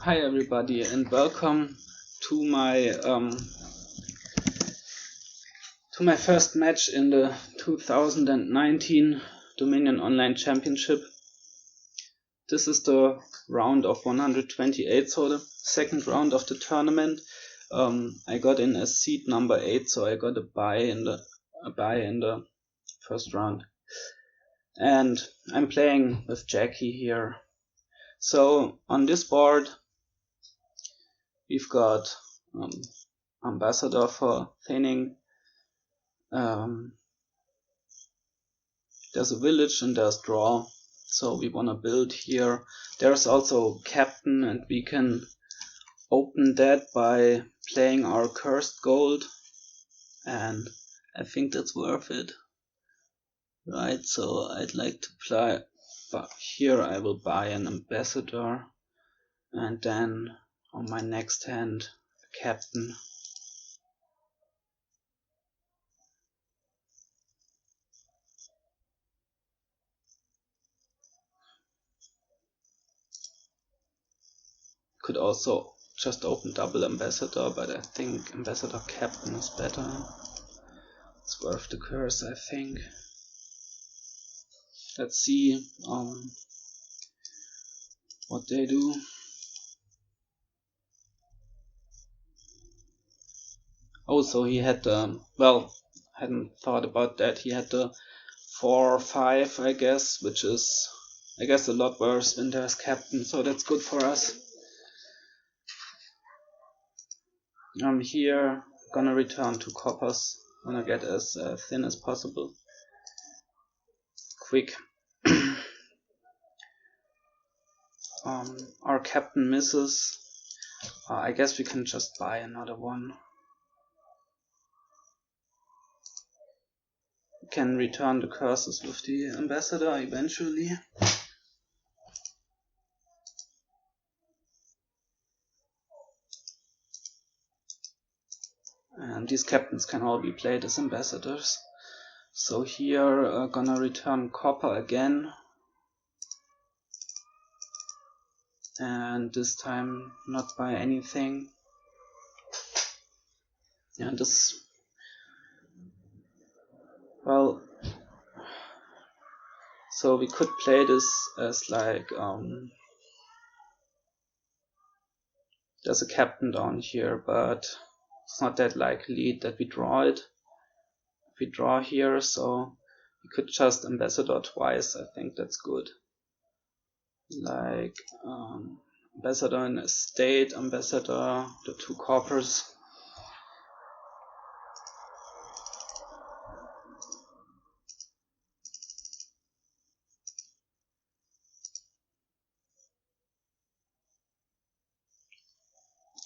Hi everybody and welcome to my first match in the 2019 Dominion Online Championship. This is the round of 128, so the second round of the tournament. I got in as seed number 8, so I got a bye in the first round. And I'm playing with Jakey here. So on this board we've got Ambassador for thinning. There's a village and there's draw, so we want to build here. There's also captain, and we can open that by playing our cursed gold, and I think that's worth it. Right, so I'd like to play, but here I will buy an ambassador, and then on my next hand a captain. Could also just open double ambassador, but I think ambassador captain is better. It's worth the curse, I think. Let's see what they do. Oh, so he had well, hadn't thought about that. He had the 4-5, I guess, which is, I guess, a lot worse when there's captain, so that's good for us. I'm here gonna return 2 coppers. Gonna get as thin as possible. Quick. Our captain misses. I guess we can just buy another one. We can return the curses with the ambassador eventually. And these captains can all be played as ambassadors. So here gonna return copper again. And this time not buy anything. Yeah, this, well, so we could play this as like there's a captain down here, but it's not that likely that we draw it. If we draw here, so we could just ambassador twice. I think that's good. Like ambassador in a state, ambassador, the 2 coppers.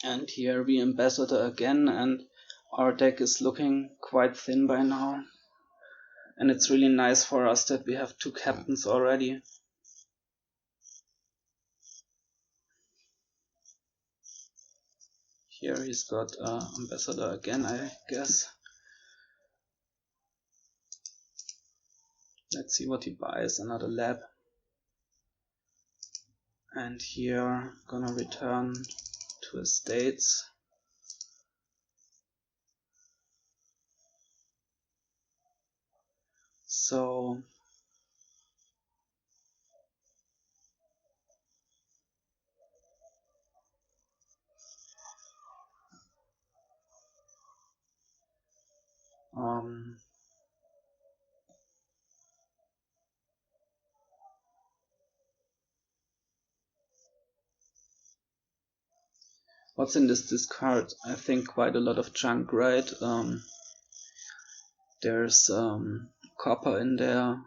And here we ambassador again, and our deck is looking quite thin by now. And it's really nice for us that we have 2 captains already. Here he's got ambassador again, I guess. Let's see what he buys, another lab. And here gonna return to estates. So what's in this discard? I think quite a lot of junk, right? There's copper in there.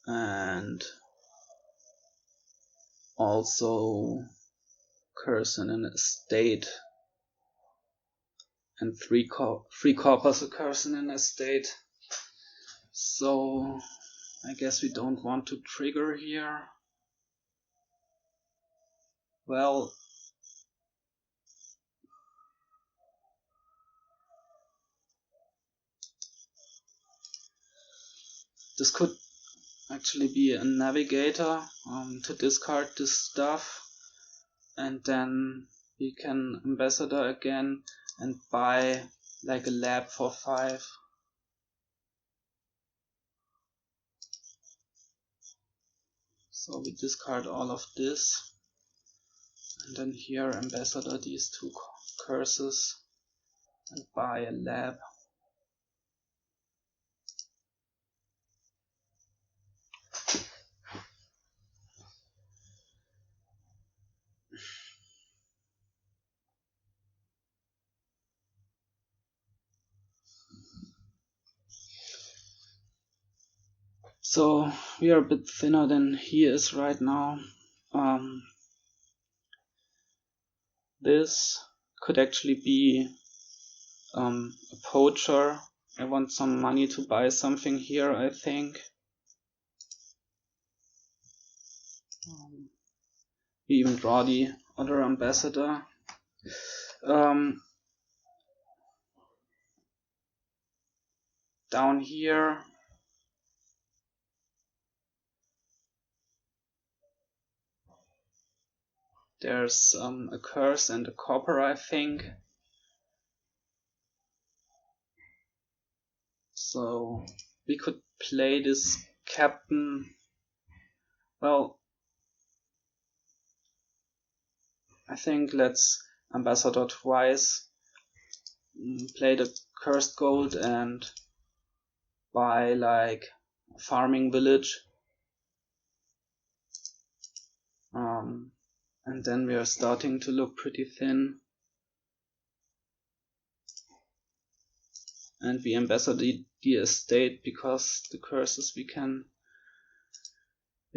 And also curse in an estate. And 3 coppers a curse in an estate. So I guess we don't want to trigger here. Well, this could, actually be a navigator to discard this stuff, and then we can ambassador again and buy like a lab for 5. So we discard all of this, and then here ambassador these 2 curses and buy a lab. So we are a bit thinner than he is right now. This could actually be a poacher. I want some money to buy something here, I think. We even draw the other ambassador. Down here there's a curse and a copper, I think. So we could play this captain. Well, I think let's ambassador twice, play the cursed gold and buy like a farming village. And then we are starting to look pretty thin. And we ambassador the estate because the curses we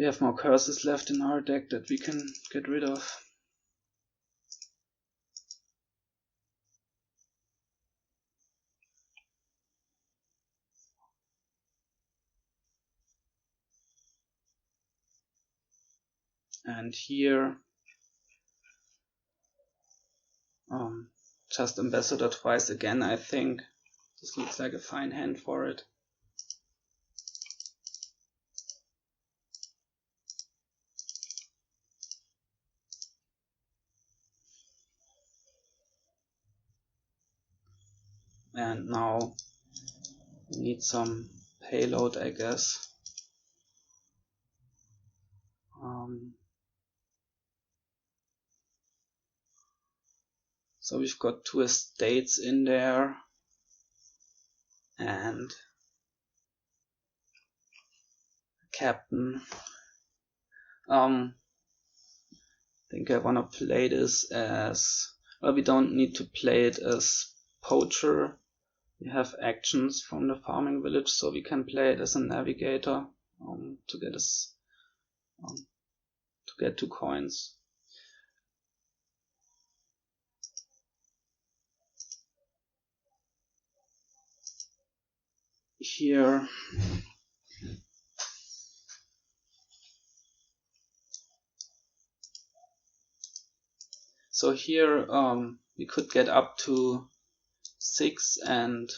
have more curses left in our deck that we can get rid of. And here just ambassador twice again, I think. This looks like a fine hand for it. And now we need some payload, I guess. So we've got 2 estates in there, and captain. I think I wanna play this as, well, we don't need to play it as poacher. We have actions from the farming village, so we can play it as a navigator to get us to get 2 coins. Here so here we could get up to 6 and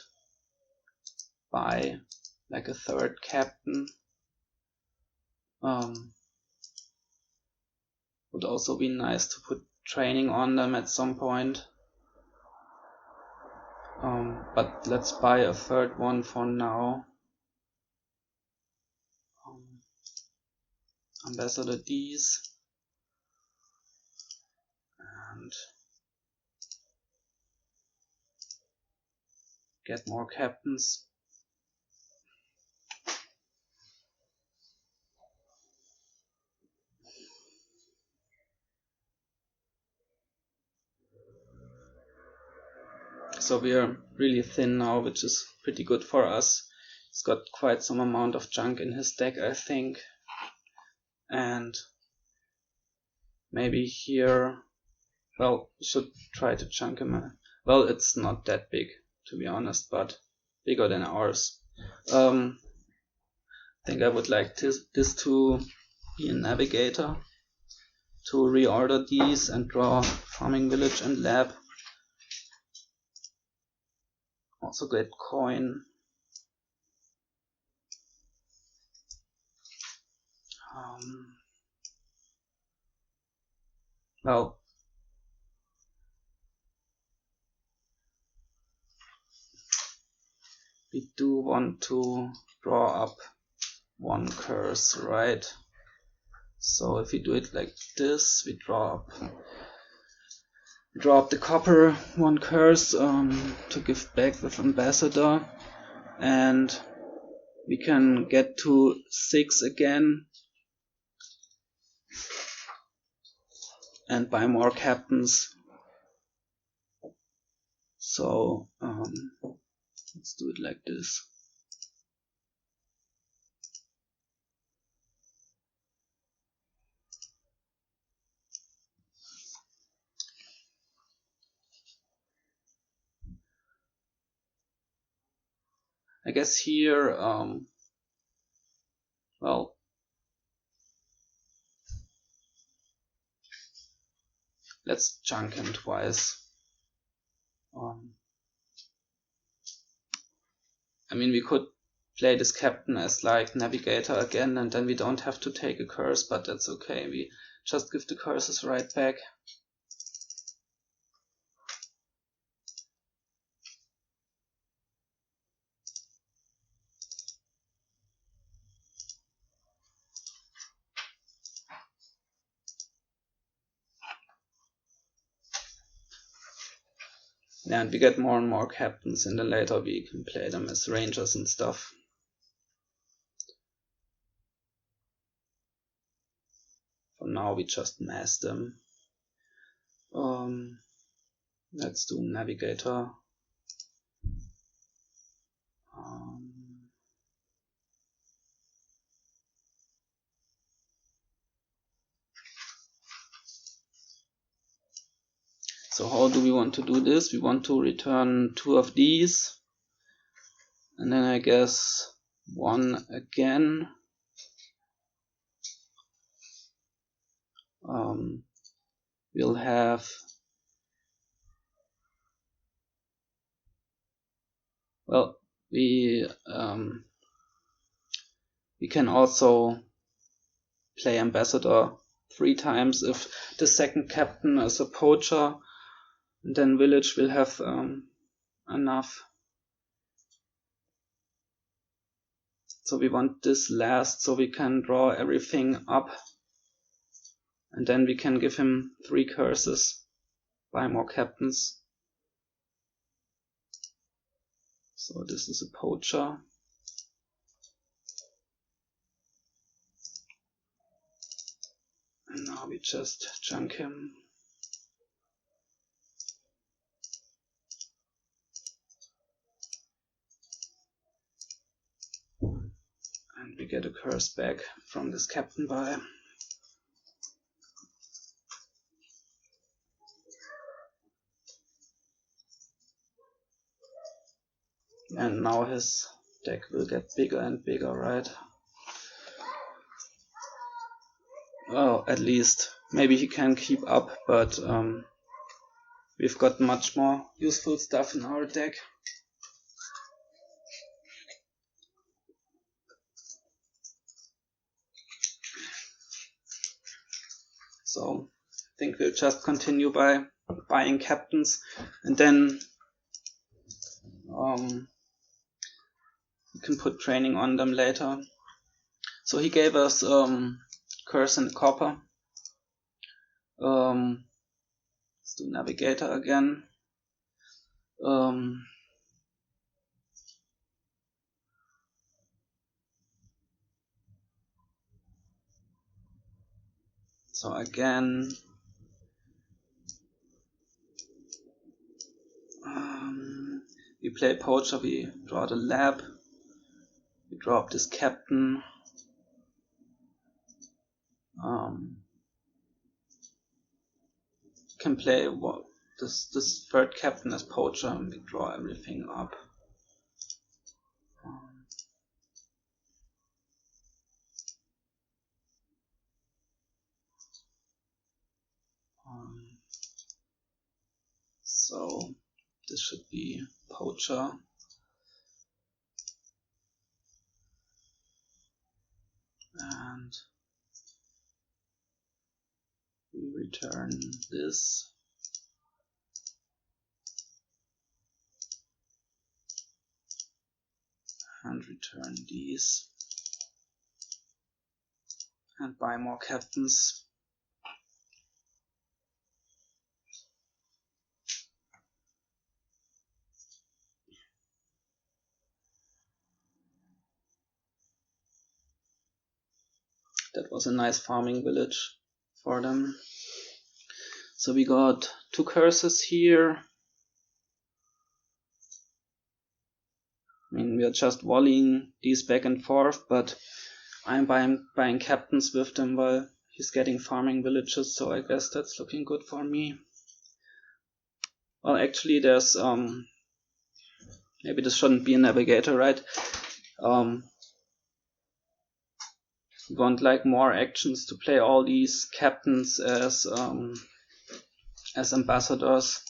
buy like a 3rd captain. Would also be nice to put training on them at some point. But let's buy a 3rd one for now. Ambassador these. And get more captains. So we are really thin now, which is pretty good for us. He's got quite some amount of junk in his deck, I think. And maybe here, well, we should try to chunk him. Well, it's not that big, to be honest, but bigger than ours. I think I would like this to be a navigator, to reorder these and draw farming village and lab. Also get coin. Well, we do want to draw up one curse, right? So if we do it like this, we draw up the copper one curse to give back with ambassador, and we can get to 6 again and buy more captains. So let's do it like this. I guess here, well, let's chunk him twice. I mean, we could play this captain as like navigator again, and then we don't have to take a curse, but that's okay. We just give the curses right back. Yeah, and we get more and more captains, and then later we can play them as rangers and stuff. For now we just mass them. Let's do navigator. So how do we want to do this? We want to return 2 of these, and then I guess 1 again. We'll have we can also play ambassador 3 times if the second captain is a poacher, and then village will have enough. So we want this last so we can draw everything up, and then we can give him 3 curses, buy more captains. So this is a poacher. And now we just chunk him. And we get a curse back from this captain buy. And now his deck will get bigger and bigger, right? Well, at least. Maybe he can keep up, but we've got much more useful stuff in our deck. So I think we'll just continue by buying captains, and then we can put training on them later. So he gave us curse and copper. Let's do navigator again. So again, we play poacher, we draw the lab, we draw up this captain. Can play this third captain as poacher, and we draw everything up. So this should be poacher. And return this. And return these. And buy more captains. That was a nice farming village for them. So we got 2 curses here. I mean, we are just volleying these back and forth, but I'm buying captains with them while he's getting farming villages, so I guess that's looking good for me. Well, actually there's, maybe this shouldn't be a navigator, right? We want like more actions to play all these captains as ambassadors.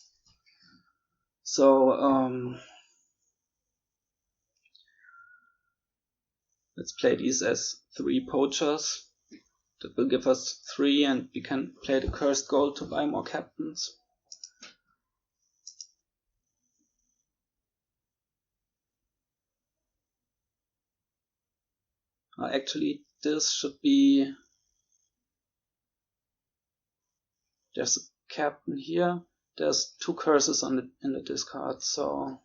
So let's play these as 3 poachers. That will give us 3, and we can play the cursed gold to buy more captains. Actually, this should be... There's a captain here. There's 2 curses in the discard, so...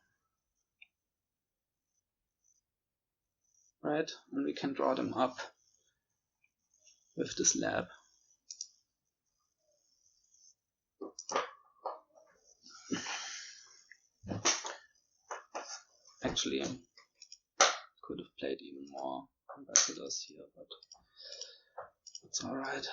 Right, and we can draw them up with this lab. Actually, could have played even more ambassadors here, but it's alright.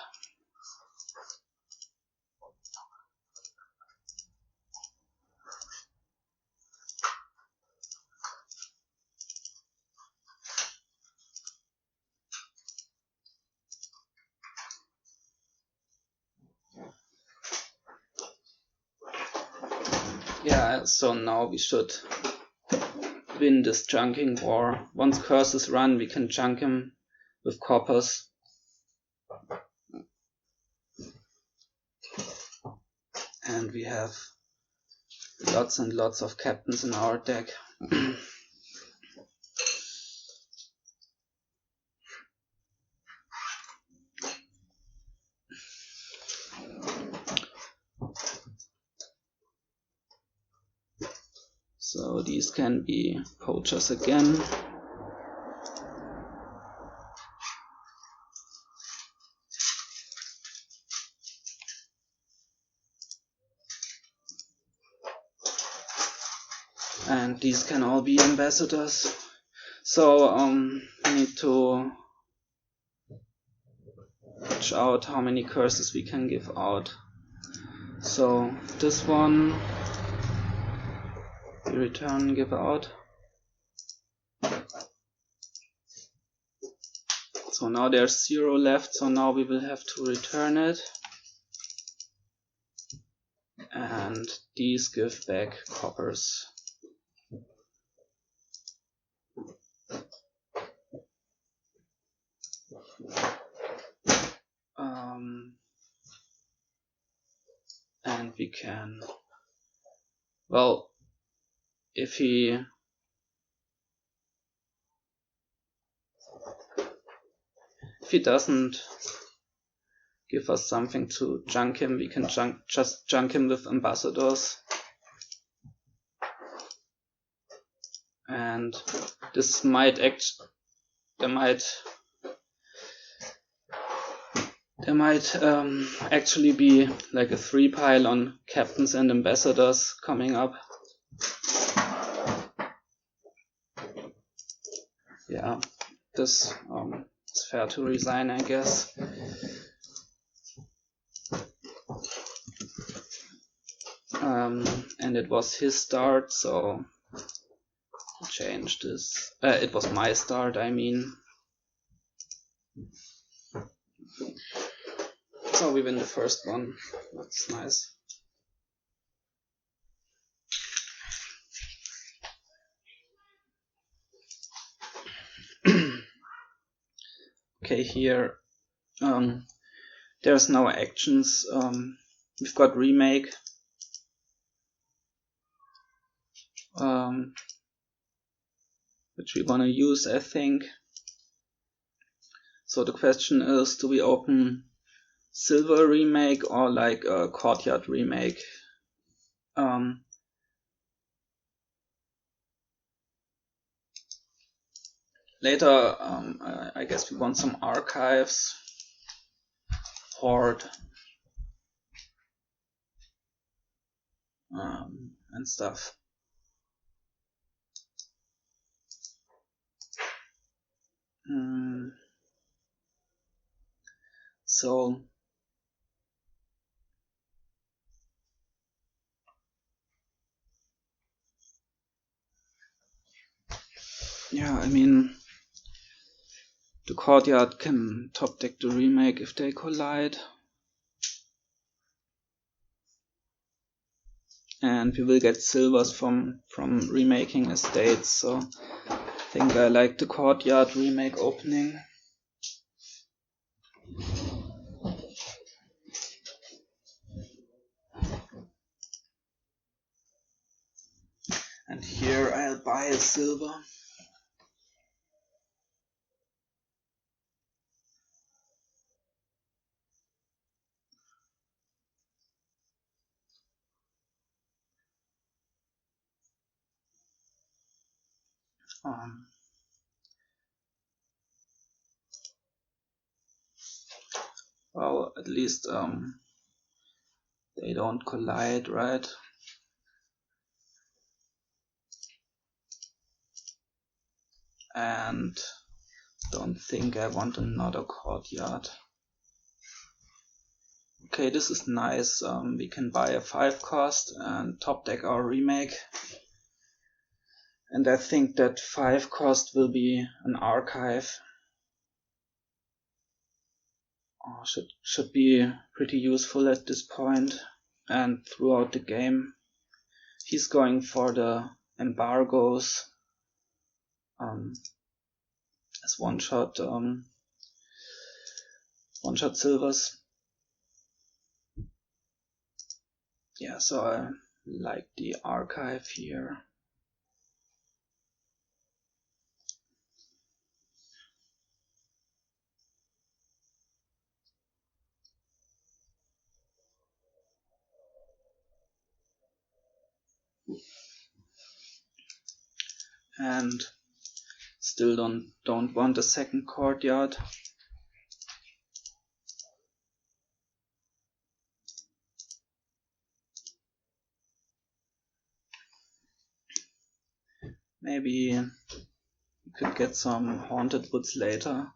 Yeah, so now we should win this junking war. Once curses run, we can junk him with coppers. And we have lots and lots of captains in our deck. So these can be poachers again. And these can all be ambassadors. So we need to watch out how many curses we can give out. So this one we return, give out. So now there's 0 left, so now we will have to return it. And these give back coppers. And we can, well, if he doesn't give us something to junk him, we can just junk him with ambassadors. And this might there might actually be like a 3 pile on captains and ambassadors coming up. Yeah, this is fair to resign, I guess. And it was his start, so change this. It was my start, I mean. So we win the first one. That's nice. Okay, here There's no actions. We've got remake. Which we want to use, I think. So the question is, do we open silver remake or like a courtyard remake? Later, I guess we want some archives, Hoard, and stuff. So yeah, I mean, the courtyard can top deck the remake if they collide. And we will get silvers from remaking estates, so I think I like the courtyard remake opening. And here I'll buy a silver. Well, at least they don't collide, right? And don't think I want another courtyard. Okay, this is nice. We can buy a 5 cost and top deck our remake. And I think that 5 cost will be an archive. Should be pretty useful at this point and throughout the game. He's going for the embargoes as one shot silvers. Yeah, so I like the archive here. And still don't want a second courtyard. Maybe we could get some haunted woods later.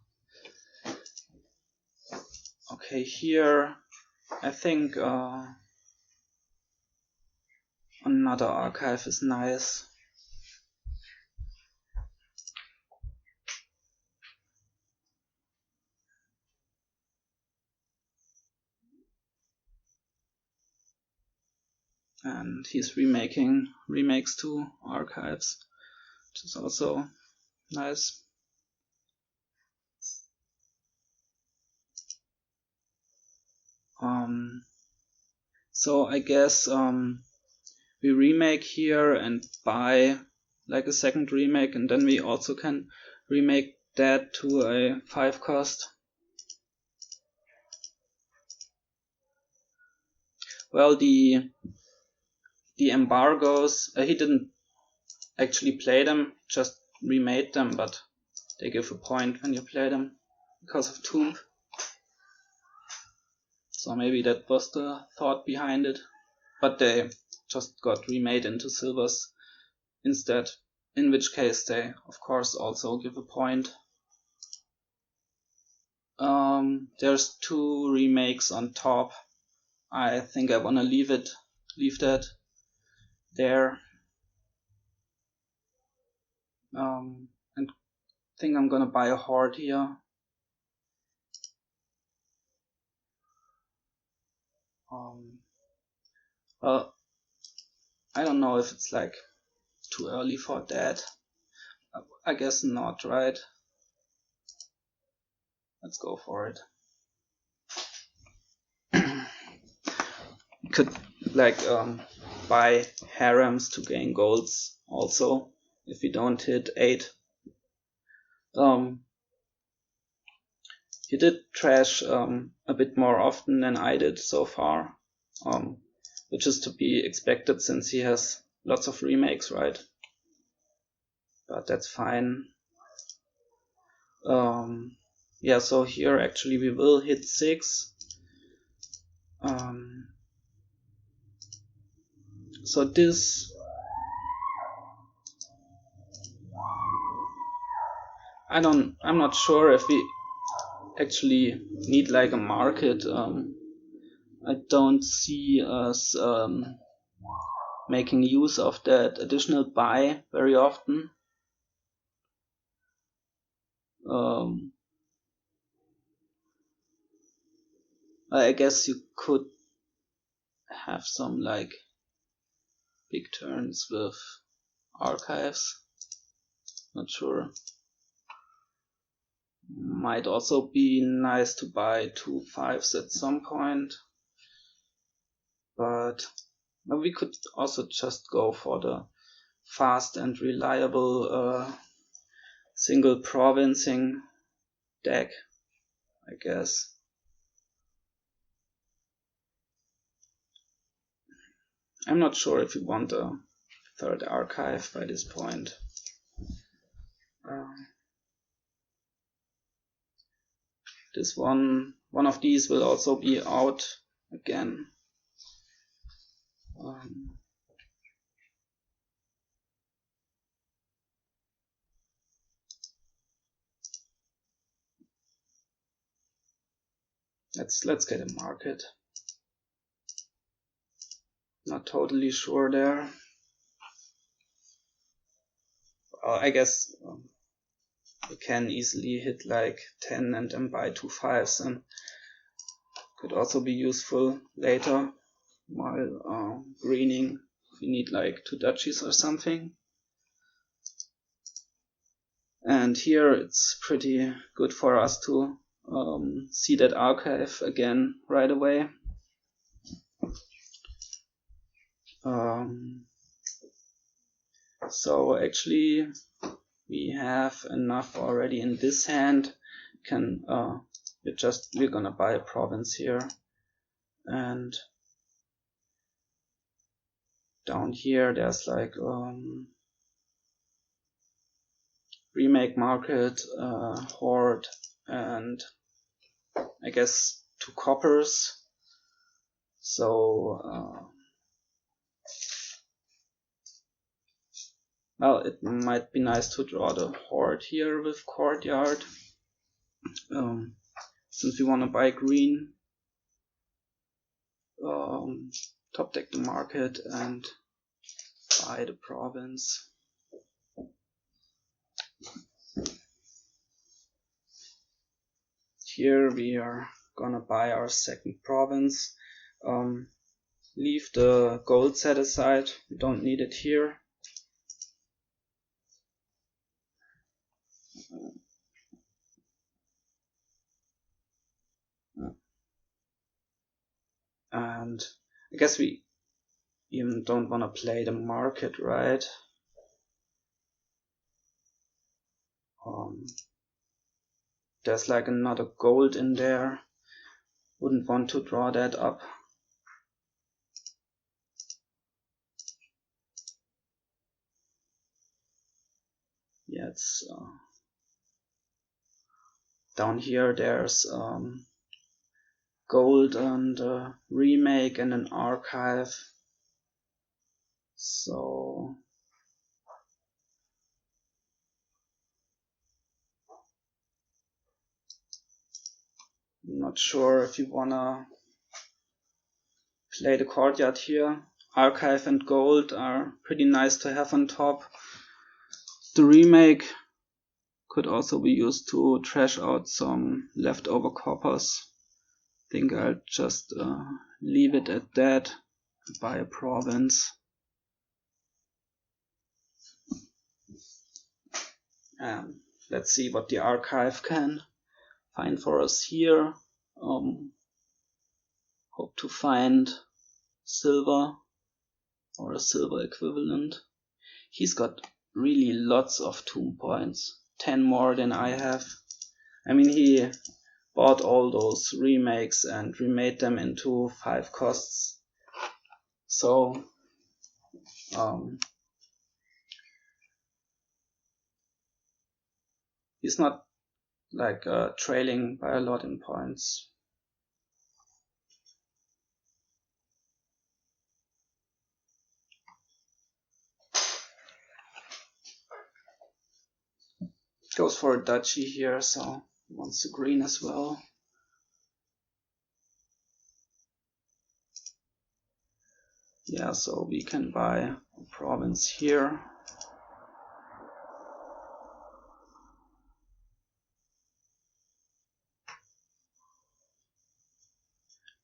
Okay, here I think another archive is nice. And he's remakes 2 archives, which is also nice. So I guess we remake here and buy like a second remake, and then we also can remake that to a 5 cost. Well, the embargoes, he didn't actually play them, just remade them, but they give a point when you play them because of Tomb. So maybe that was the thought behind it, but they just got remade into silvers instead, in which case they of course also give a point. There's 2 remakes on top. I think I wanna leave that there. And I think I'm gonna buy a Hoard here. Well, I don't know if it's like too early for that. I guess not, right? Let's go for it. could like buy harems to gain golds also if we don't hit 8. He did trash a bit more often than I did so far, which is to be expected since he has lots of remakes, right? But that's fine. Yeah, so here actually we will hit 6. So this I'm not sure if we actually need like a market. I don't see us making use of that additional buy very often. I guess you could have some like big turns with archives. Not sure. Might also be nice to buy 2 5s at some point. But we could also just go for the fast and reliable single provincing deck, I guess. I'm not sure if you want a third archive by this point. This one of these will also be out again. Let's get a market. Not totally sure there. I guess we can easily hit like 10 and then buy 2 5s, and could also be useful later while greening. We need like 2 duchies or something. And here it's pretty good for us to see that archive again right away. So actually we have enough already in this hand. We're gonna buy a province here, and down here there's like remake market, Hoard, and I guess 2 coppers. So well, it might be nice to draw the Hoard here with courtyard, since we want to buy green. Top deck the market and buy the province. Here we are gonna buy our second province. Leave the gold set aside, we don't need it here. And I guess we even don't want to play the market, right? There's like another gold in there. Wouldn't want to draw that up. Yeah, it's down here there's gold and remake and an archive. So I'm not sure if you wanna play the courtyard here. Archive and gold are pretty nice to have on top. The remake could also be used to trash out some leftover coppers. I think I'll just leave it at that. Buy a province. Let's see what the archive can find for us here. Hope to find silver or a silver equivalent. He's got really lots of tomb points, 10 more than I have. I mean, he bought all those remakes and remade them into 5 costs. So he's not like trailing by a lot in points. Goes for a duchy here, so he wants the green as well. Yeah, so we can buy a province here.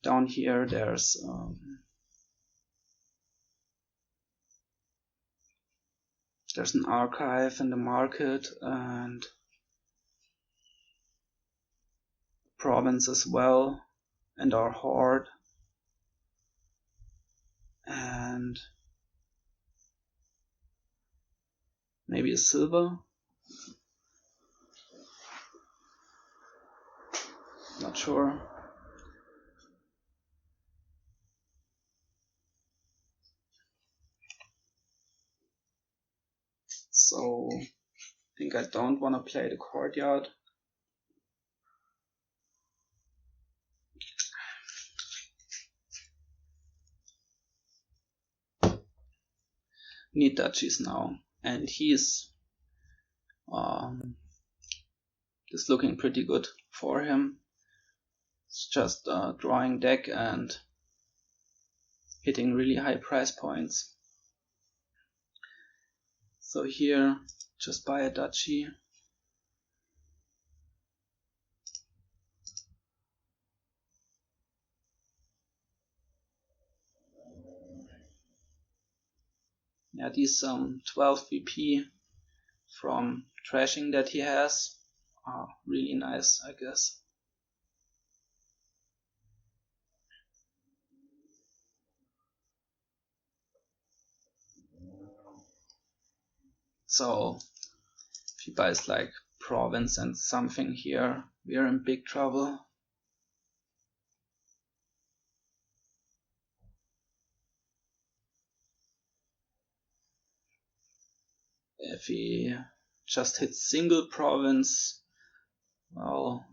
Down here there's an archive in the market and province as well, and our hoard, and maybe a silver. Not sure. So I think I don't want to play the courtyard. Need duchies now, and he's is looking pretty good for him. It's just drawing deck and hitting really high price points. So here, just buy a duchy. Yeah, these 12 VP from trashing that he has are really nice, I guess. So if he buys like province and something here, we are in big trouble. If he just hits single province, well,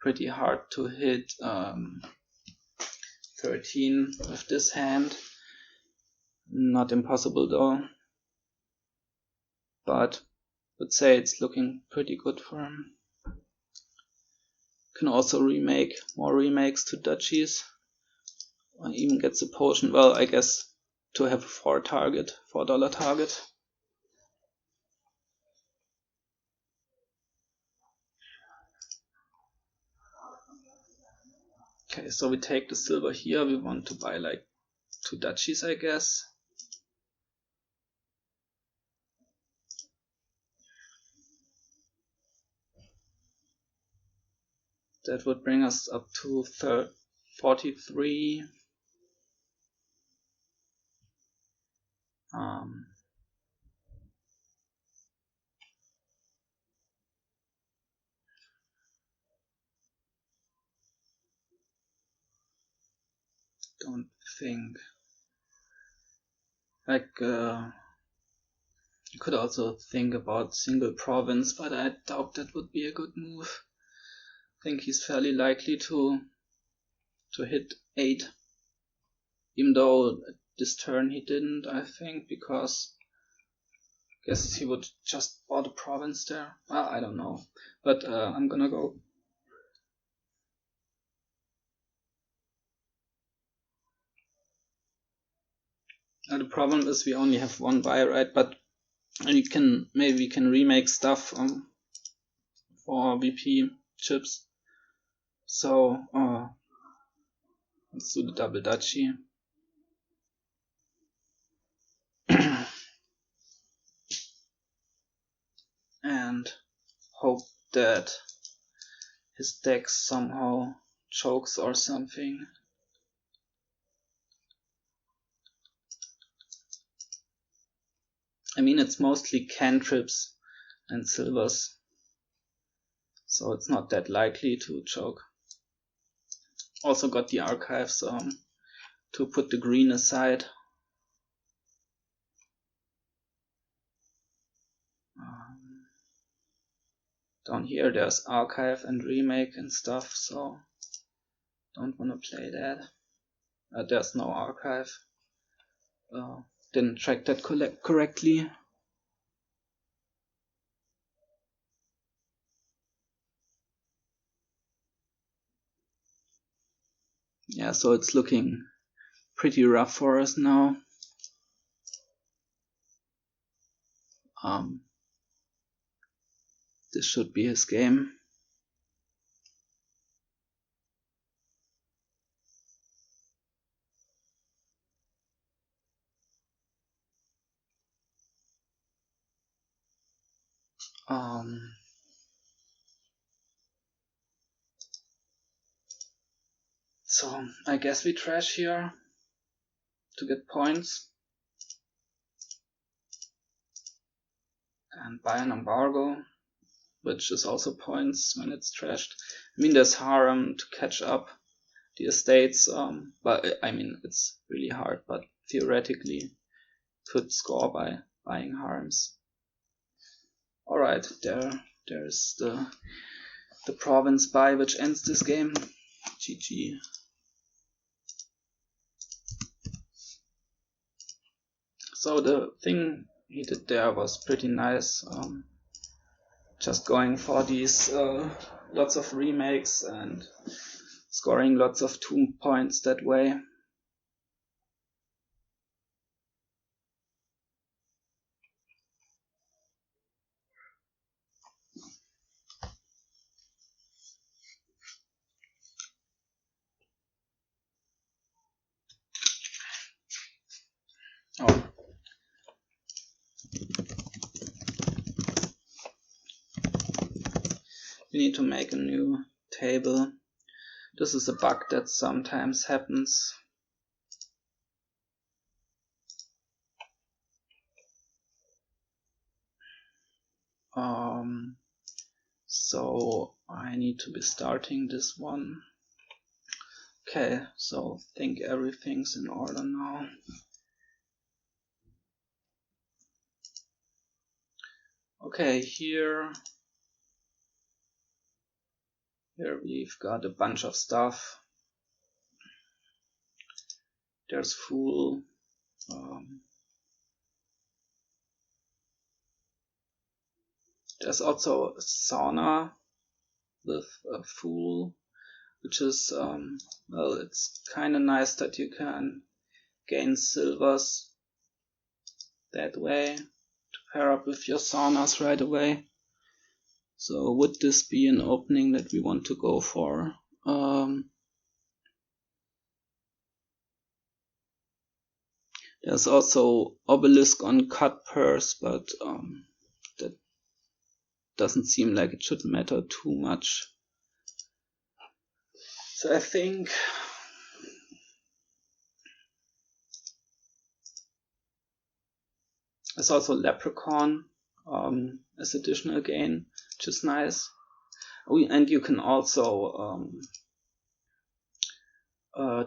pretty hard to hit 13 with this hand. Not impossible though, but would say it's looking pretty good for him. Can also remake more remakes to duchies, or even gets a potion. Well, I guess to have a $4 target. Okay, so we take the silver here. We want to buy like 2 duchies, I guess. That would bring us up to 43. Don't think like you could also think about single province, but I doubt that would be a good move. I think he's fairly likely to hit 8, even though this turn he didn't, I think, because I guess he would just bought a province there. Well, I don't know, but I'm gonna go. The problem is we only have 1 buy, right? But maybe we can remake stuff for VP chips. So let's do the double duchy. And hope that his decks somehow chokes or something. I mean, it's mostly cantrips and silvers, so it's not that likely to choke. Also got the archives to put the green aside. Down here there's archive and remake and stuff, so don't want to play that. There's no archive. Didn't track that correctly. Yeah, so it's looking pretty rough for us now. This should be his game. So I guess we trash here to get points and buy an embargo, which is also points when it's trashed. I mean, there's harem to catch up the estates, but I mean, it's really hard, but theoretically could score by buying harems. Alright, there's the province buy, which ends this game. GG. So the thing he did there was pretty nice. Just going for these lots of remakes and scoring lots of 2 points that way. Oh. We need to make a new table. This is a bug that sometimes happens. So I need to be starting this one. Okay, so I think everything's in order now. Okay, here we've got a bunch of stuff. There's Fool. There's also a Sauna with a Fool, which is, well, it's kind of nice that you can gain silvers that way to pair up with your Saunas right away. So would this be an opening that we want to go for? There's also Obelisk on cut purse, but that doesn't seem like it should matter too much. So I think there's also Leprechaun as additional gain, which is nice. And you can also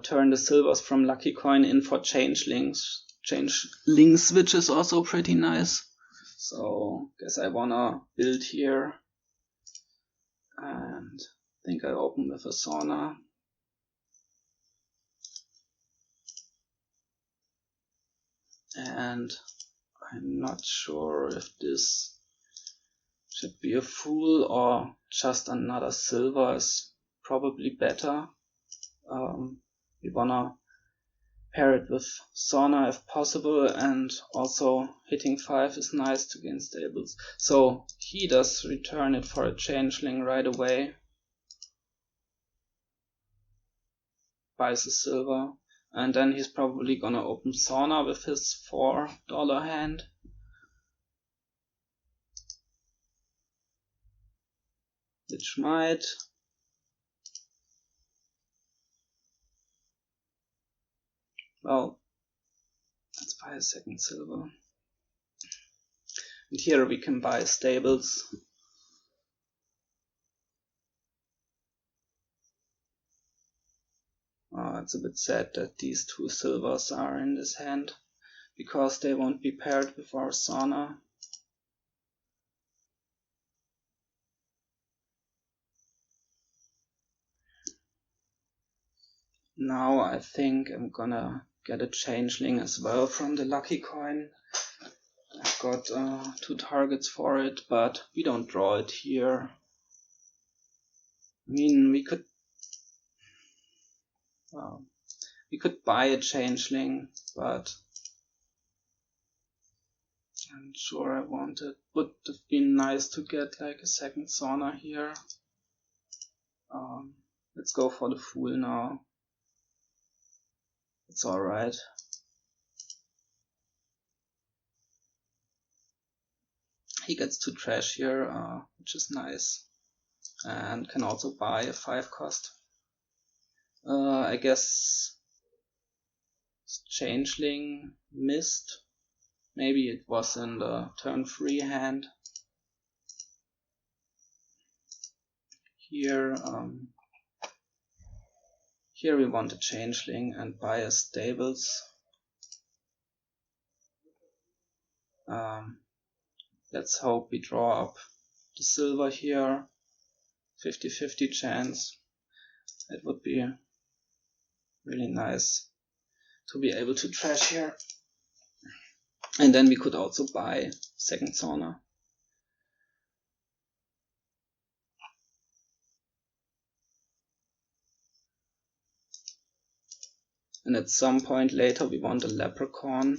turn the silvers from Lucky Coin in for changelings, which is also pretty nice. So guess I wanna build here, and I think I open with a Sauna. And I'm not sure if this should be a Fool or just another silver is probably better. We wanna pair it with Sauna if possible, and also hitting 5 is nice to gain stables. So he does return it for a changeling right away. Buys a silver, and then he's probably gonna open Sauna with his $4 hand. Which might Well, let's buy a second silver. And here we can buy stables. It's a bit sad that these 2 silvers are in this hand, because they won't be paired with our sauna. Now I think I'm gonna get a changeling as well from the lucky coin. I've got 2 targets for it, but we don't draw it here. I mean, we could buy a changeling, but I'm sure I wanted. Would have been nice to get like a second sauna here. Let's go for the fool now. It's alright. He gets to trash here, which is nice. And can also buy a 5 cost. I guess changeling missed. Maybe it was in the turn 3 hand. Here we want a changeling and buy a stables. Let's hope we draw up the silver here. 50-50 chance. It would be really nice to be able to trash here. And then we could also buy second sauna. And at some point later we want a leprechaun.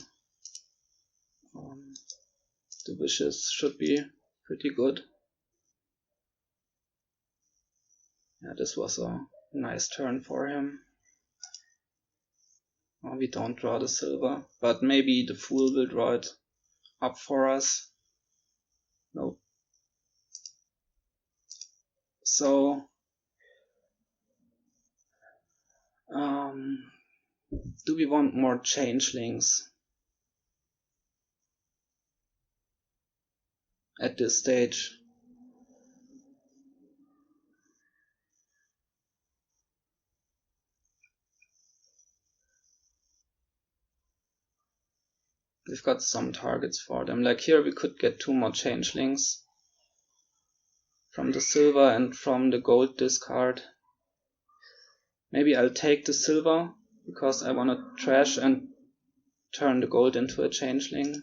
The wishes should be pretty good. Yeah, this was a nice turn for him. We don't draw the silver, but maybe the fool will draw it up for us. Nope. So do we want more changelings at this stage? We've got some targets for them. Like here we could get 2 more changelings from the silver and from the gold discard. Maybe I'll take the silver because I want to trash and turn the gold into a changeling.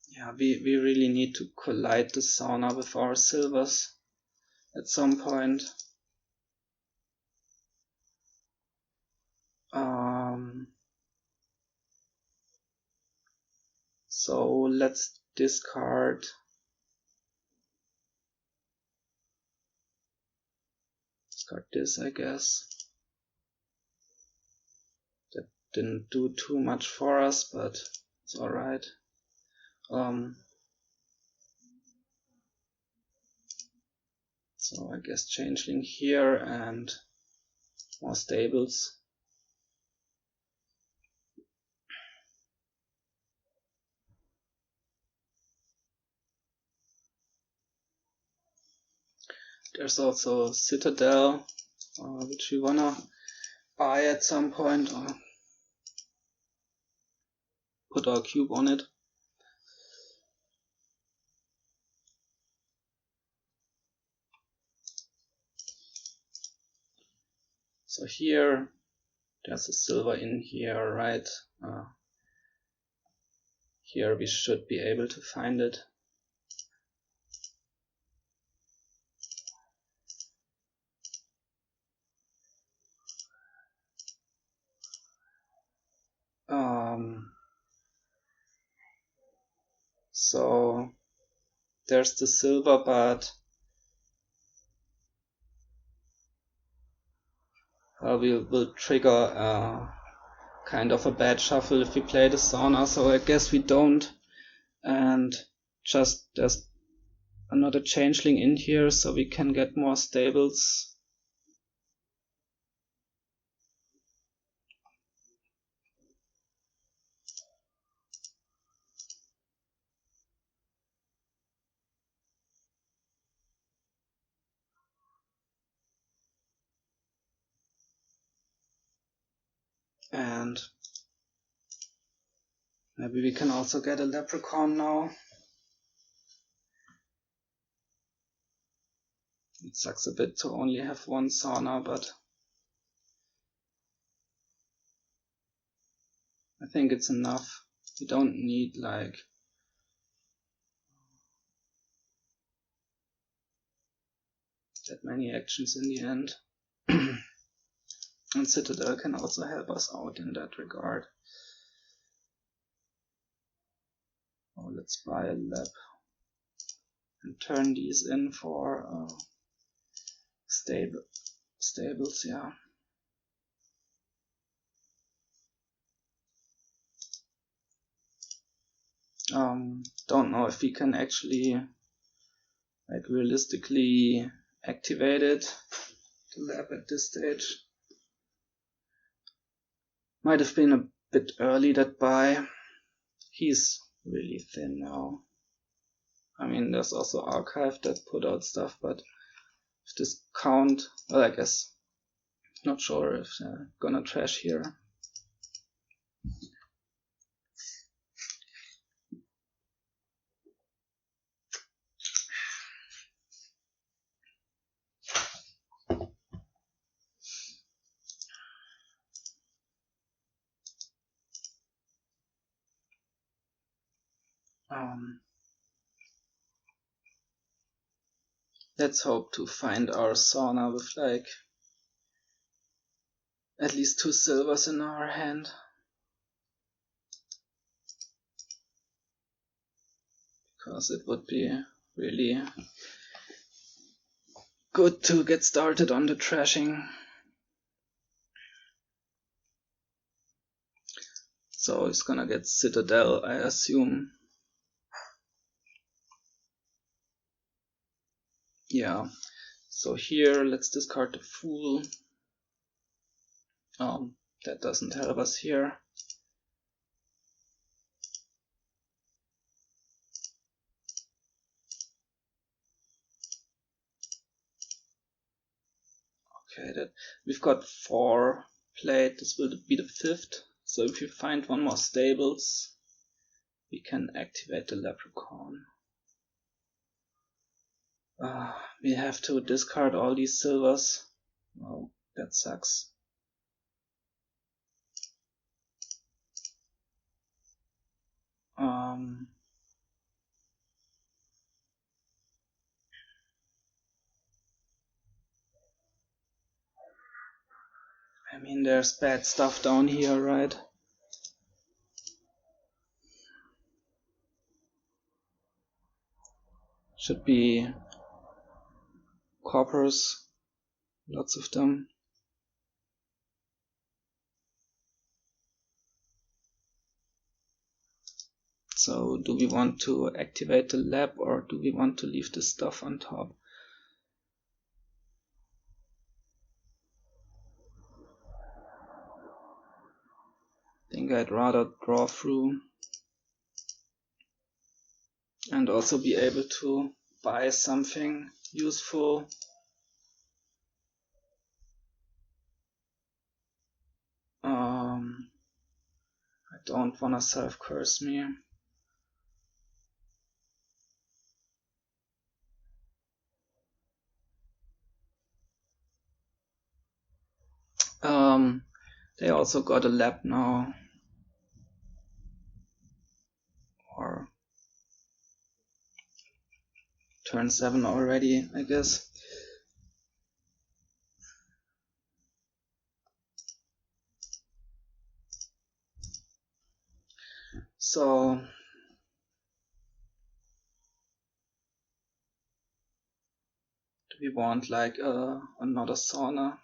Yeah, we really need to collide the sauna with our silvers at some point. So let's discard this, I guess. That didn't do too much for us, but it's alright. So I guess changeling here and more stables. There's also Citadel, which we wanna buy at some point or put our cube on it. So here, there's a silver in here, right? Here we should be able to find it. So there's the silver, but we will trigger kind of a bad shuffle if we play the sauna, so I guess we don't and just there's another changeling in here so we can get more stables. And maybe we can also get a leprechaun now. It sucks a bit to only have one sauna, but I think it's enough. You don't need like that many actions in the end. And Citadel can also help us out in that regard. Oh, let's buy a lab and turn these in for stables, yeah. Don't know if we can actually like realistically activate it, the lab at this stage. Might have been a bit early that buy. He's really thin now. I mean, there's also Archive that put out stuff, but if this count, well, I guess, not sure if they're gonna trash here. Let's hope to find our sauna with like at least 2 silvers in our hand. Because it would be really good to get started on the trashing. So he's gonna get Citadel, I assume. Yeah, so here let's discard the Fool. That doesn't help us here. Okay, that we've got 4 played. This will be the 5th. So if you find one more stables, we can activate the leprechaun. We have to discard all these silvers. Oh, that sucks. I mean, there's bad stuff down here, right? Should be coppers, lots of them. So do we want to activate the lab or do we want to leave this stuff on top? I think I'd rather draw through and also be able to buy something useful. I don't wanna self-curse me. They also got a lab now. Or turn 7 already, I guess. So do we want like another sauna?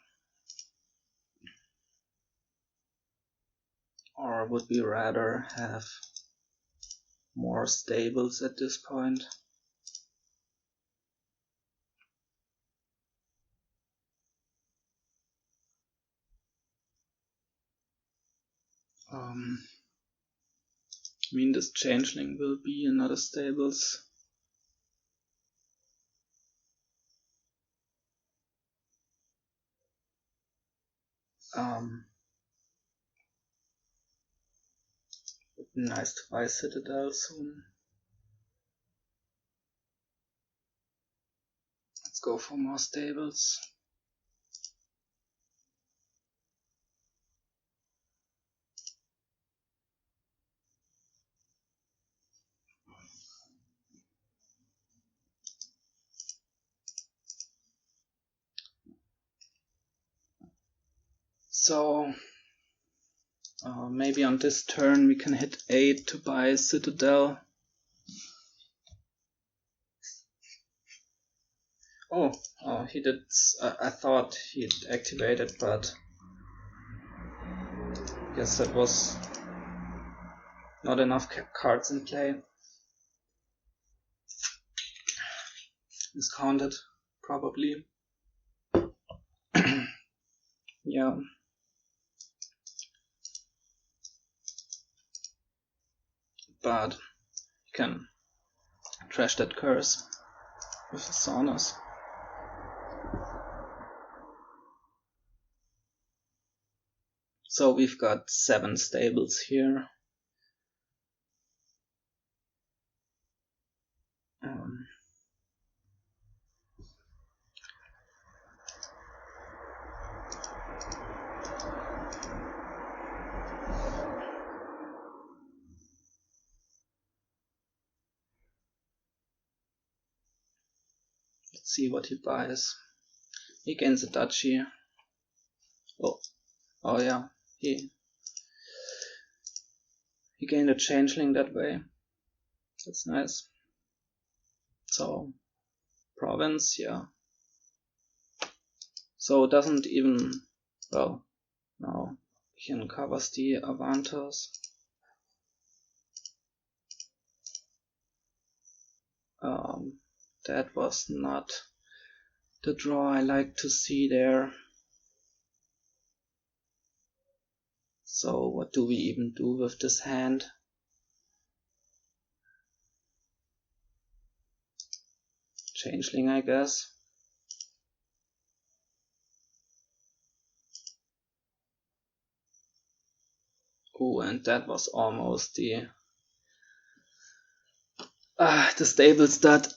Or would we rather have more stables at this point. I mean, this changeling will be another stables. Would be nice to buy Citadel soon. Let's go for more stables. So maybe on this turn we can hit 8 to buy Citadel. Oh, he did. I thought he'd activate it, but I guess that was not enough cards in play. Discounted, probably. Yeah. But you can trash that curse with the saunas. So we've got 7 stables here. Let's see what he buys. He gains a duchy. Oh yeah, he gained a changeling that way. That's nice. So province, yeah. So it doesn't even, well, no, he uncovers the Avantos. That was not the draw I like to see there. So what do we even do with this hand? Changeling, I guess. Oh, and that was almost the stable stud.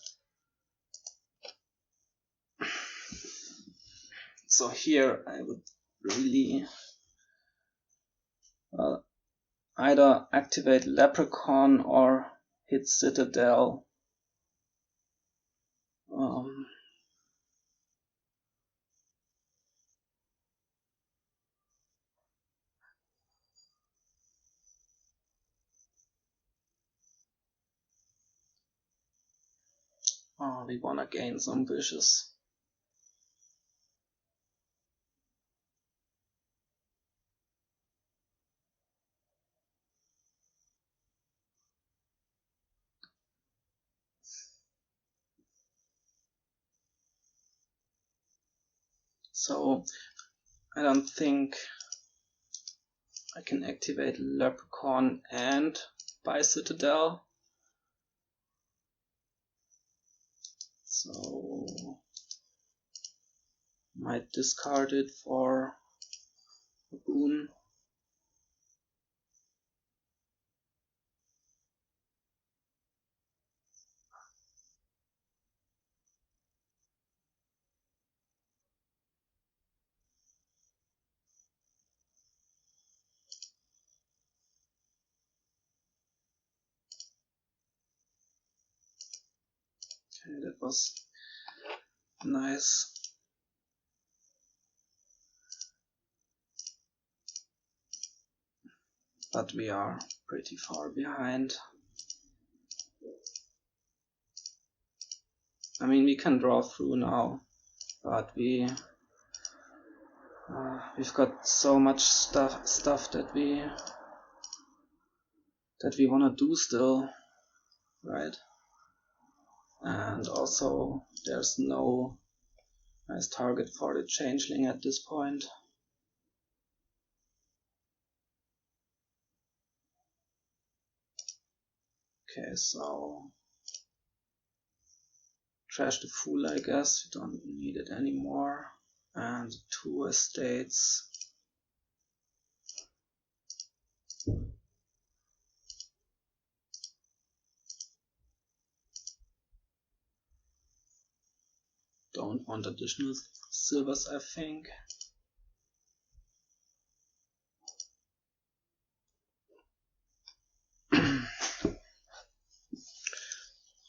So here I would really either activate Leprechaun or hit Citadel. We wanna gain some wishes. So I don't think I can activate Leprechaun and buy Citadel. So might discard it for a boon. Okay, that was nice. But we are pretty far behind. I mean, we can draw through now, but we've got so much stuff that we want to do still. right? And also there's no nice target for the changeling at this point. Okay, so trash the fool, I guess. We don't need it anymore. And 2 estates. Don't want additional silvers, I think.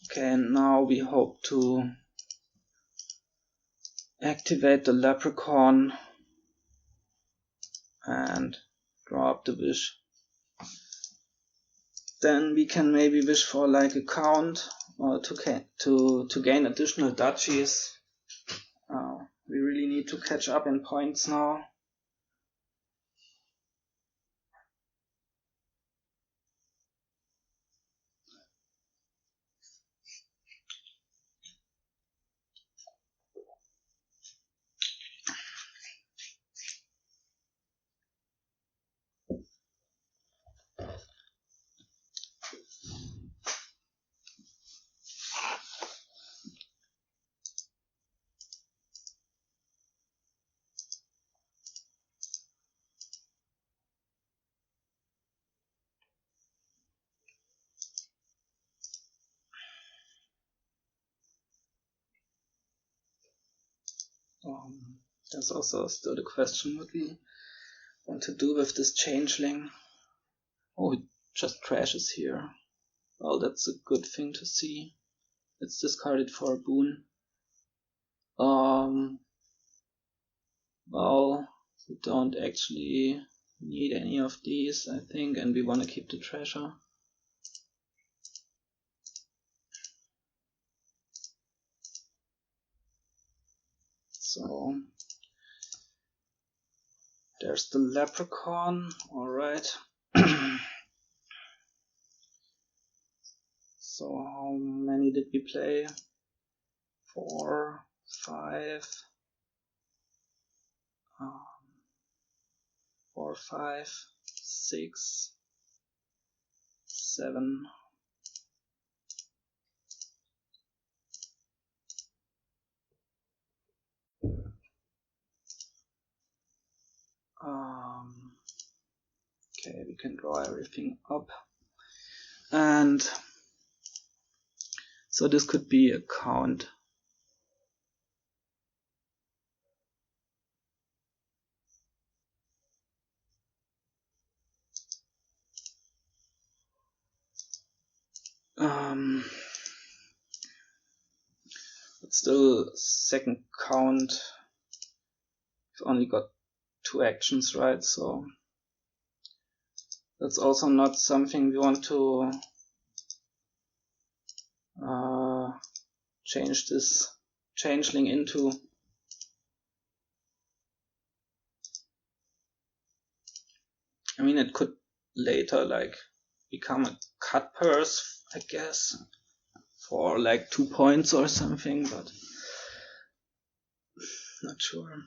Okay, and now we hope to activate the leprechaun and draw up the wish. Then we can maybe wish for like a count or to gain additional duchies. We really need to catch up in points now. There's also still the question what we want to do with this changeling. Oh, it just crashes here. Well, that's a good thing to see. Let's discard it for a boon. Well, we don't actually need any of these, I think, and we want to keep the treasure. So there's the leprechaun, alright. So how many did we play? 4, 5, 4, 5, 6, 7. Okay, we can draw everything up. And so this could be a count. But still, second count, we've only got 2 actions, right? So that's also not something we want to change this changeling into. I mean, it could later like become a cut purse, I guess, for like 2 points or something, but not sure.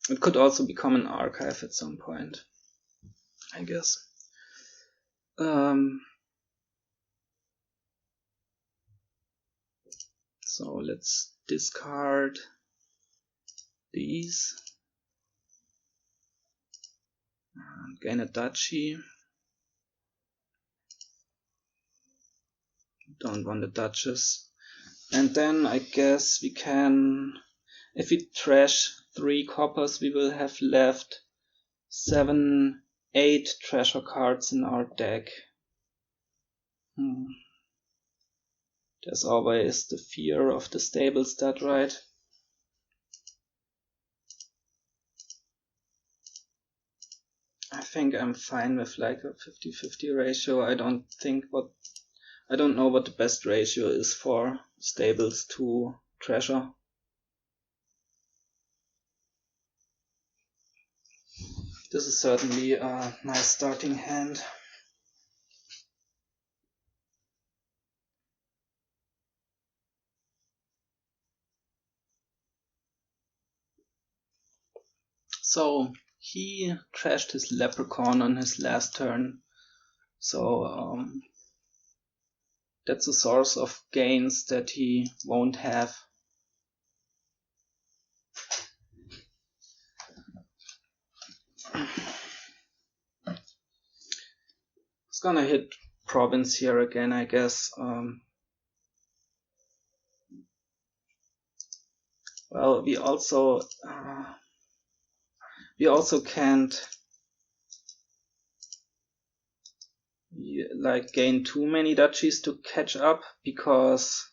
It could also become an archive at some point, I guess. So let's discard these and gain a duchy. Don't want the duchess. And then I guess we can, if we trash 3 coppers, we will have left 7, 8 treasure cards in our deck. There's always the fear of the stable stat, right? I think I'm fine with like a 50-50 ratio. I don't know what the best ratio is for stables to treasure. This is certainly a nice starting hand. So he trashed his leprechaun on his last turn. So that's a source of gains that he won't have. It's gonna hit province here again, I guess. Well, we also can't like gain too many duchies to catch up, because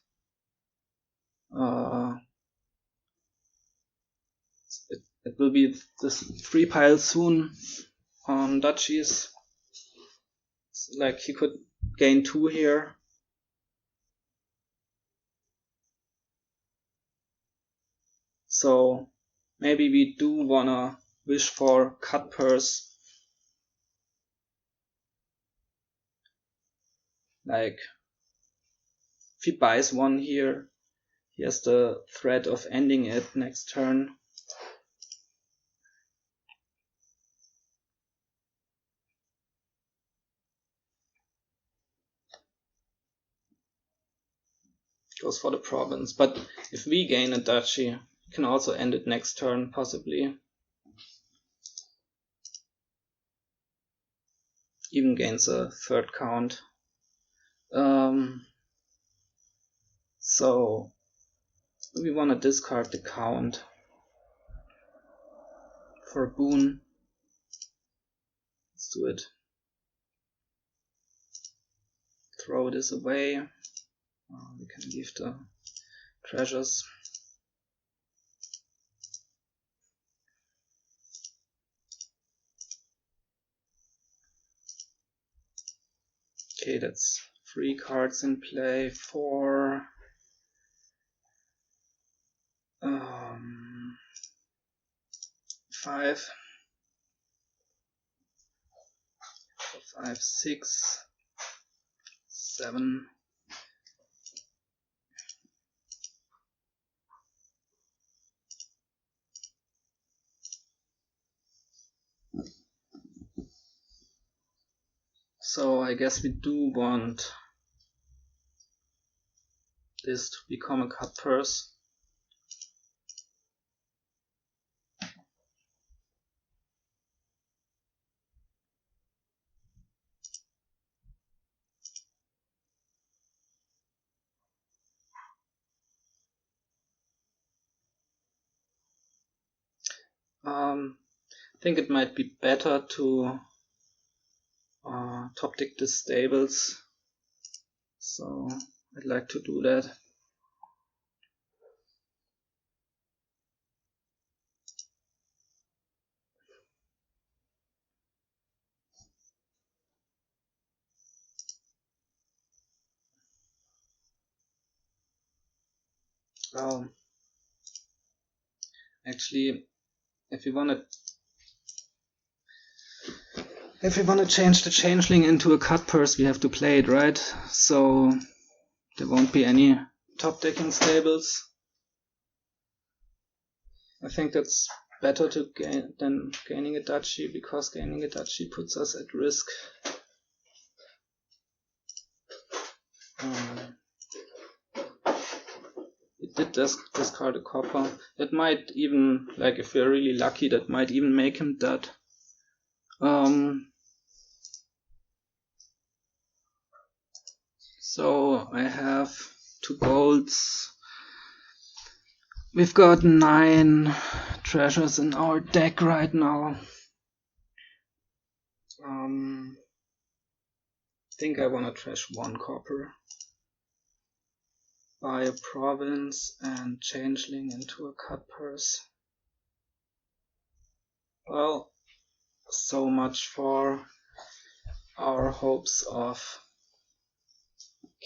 it will be this 3 pile soon on duchies. Like he could gain 2 here. So maybe we do wanna wish for cut purse. Like if he buys 1 here, he has the threat of ending it next turn. Goes for the province, but if we gain a duchy, we can also end it next turn, possibly. Even gains a 3rd count. So we want to discard the count for a boon. Let's do it. Throw this away. We can leave the treasures. Okay, that's 3 cards in play for 5, 6, 7. So I guess we do want this to become a cut purse. I think it might be better to top deck the stables, so I'd like to do that. Actually, if we want to change the changeling into a cut purse, we have to play it, right? So there won't be any top decking stables. I think that's better to gain than gaining a duchy, because gaining a duchy puts us at risk. It did discard a copper. That might even, like if we're really lucky, that might even make him dead. So I have 2 golds. We've got 9 treasures in our deck right now. I think I want to trash 1 copper. Buy a province and changeling into a cut purse. Well, so much for our hopes of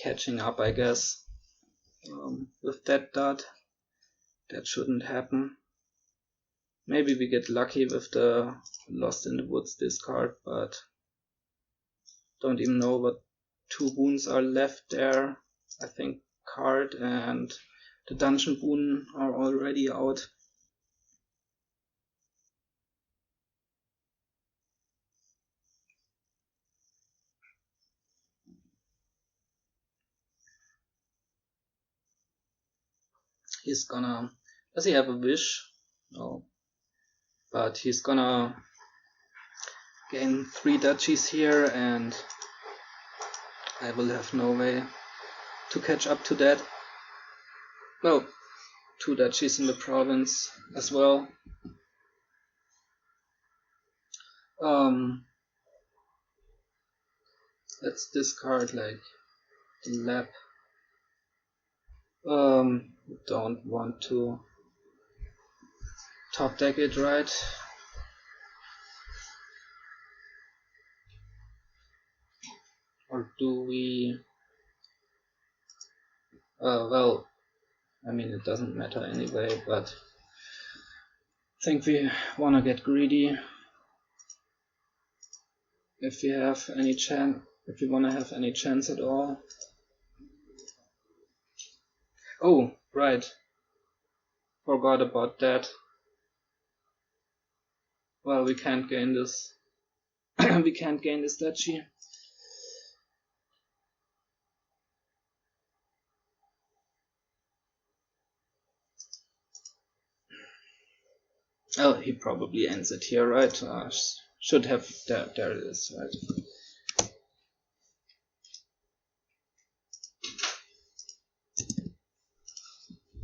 catching up, I guess. With that dot, that shouldn't happen. Maybe we get lucky with the Lost in the Woods discard, but don't even know what 2 boons are left there. I think card and the dungeon boon are already out. He's gonna... Does he have a wish? No. But he's gonna gain 3 duchies here, and I will have no way to catch up to that. Well, 2 duchies in the province as well. Let's discard like the lap. Don't want to top deck it, right? Or do we? Well, I mean it doesn't matter anyway, but I think we wanna get greedy if we have any chance. If we wanna have any chance at all. Oh, right. Forgot about that. Well, we can't gain this. We can't gain this duchy. Oh, he probably ends it here, right? Should have. There it is, right?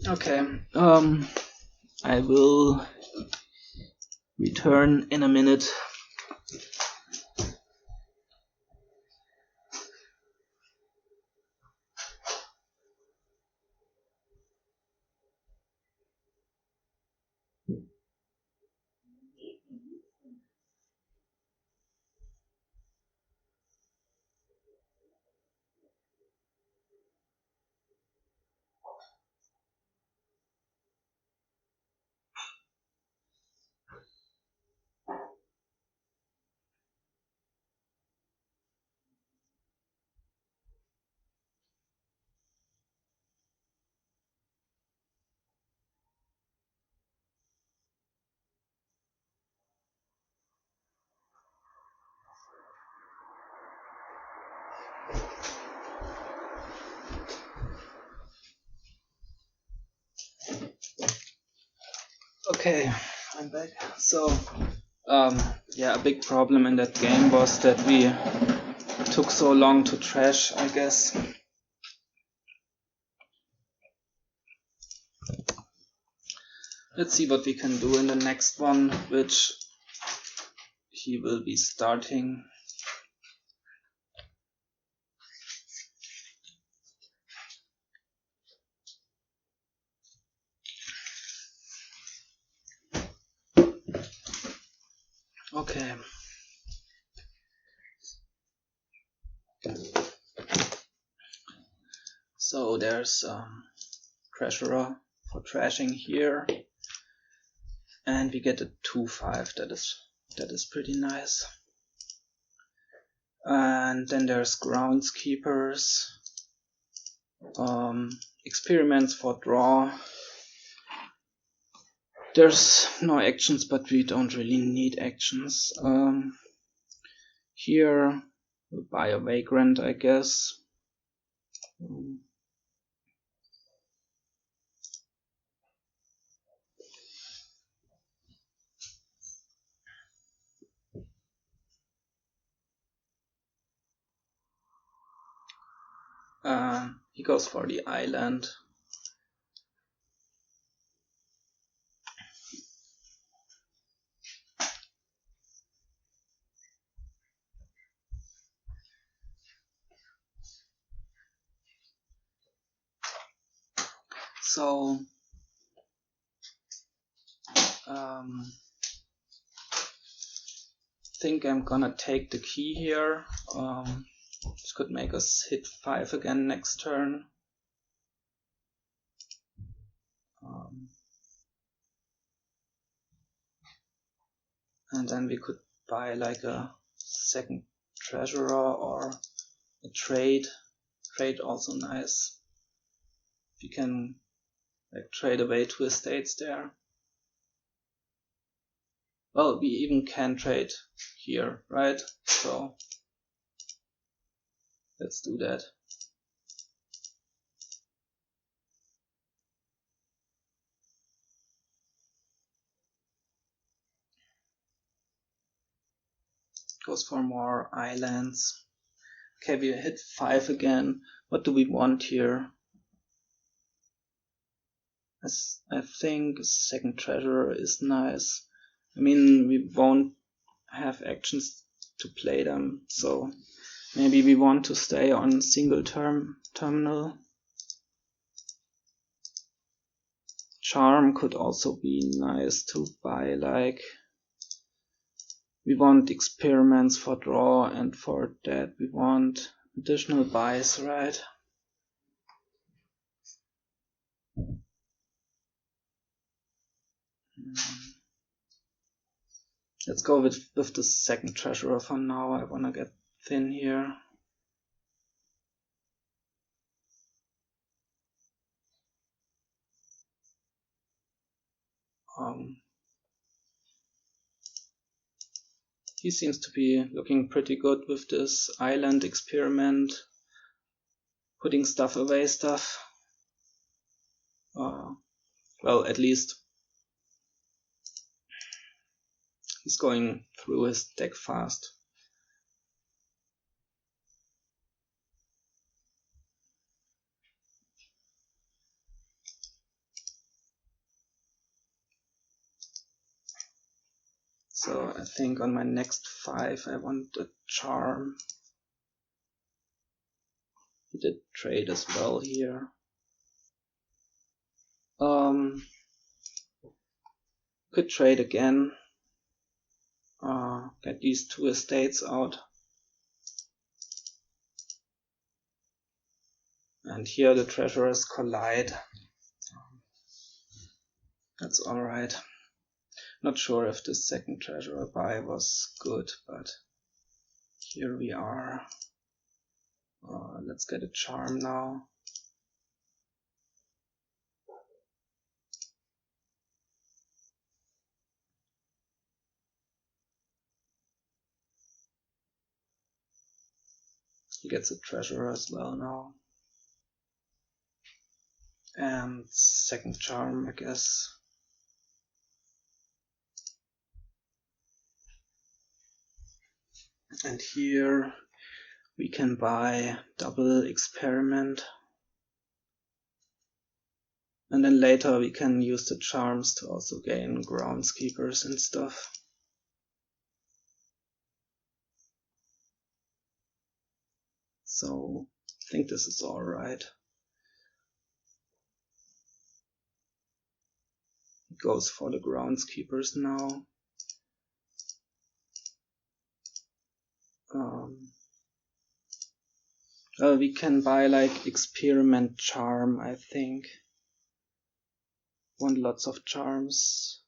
Okay. I will return in a minute. Okay, I'm back. So, yeah, a big problem in that game was that we took so long to trash, I guess. Let's see what we can do in the next one, which he will be starting. Okay. So there's treasurer for trashing here, and we get a 2/5. That is pretty nice. And then there's groundskeepers, experiments for draw. There's no actions, but we don't really need actions. Here we'll buy a vagrant, I guess. He goes for the island. So think I'm gonna take the key here. This could make us hit 5 again next turn. And then we could buy like a second treasurer or a trade. Trade also nice. We can like trade away 2 estates there. Well, we even can trade here, right? So let's do that. Goes for more islands. Okay, we hit 5 again. What do we want here? I think second treasurer is nice. I mean, we won't have actions to play them, so maybe we want to stay on single terminal. Charm could also be nice to buy, like we want experiments for draw, and for that we want additional buys, right? Let's go with the second treasurer for now. I wanna get thin here. He seems to be looking pretty good with this island experiment, putting stuff away stuff. Well, at least he's going through his deck fast. So I think on my next 5 I want a charm. He did trade as well here. Could trade again. Get these 2 estates out. And here the treasurers collide. That's alright. Not sure if the second treasurer buy was good, but here we are. Let's get a charm now. He gets a treasurer as well now. And second charm, I guess. And here we can buy double experiment. And then later we can use the charms to also gain groundskeepers and stuff. So I think this is alright. It goes for the groundskeepers now. We can buy like experiment charm, I think. Want lots of charms.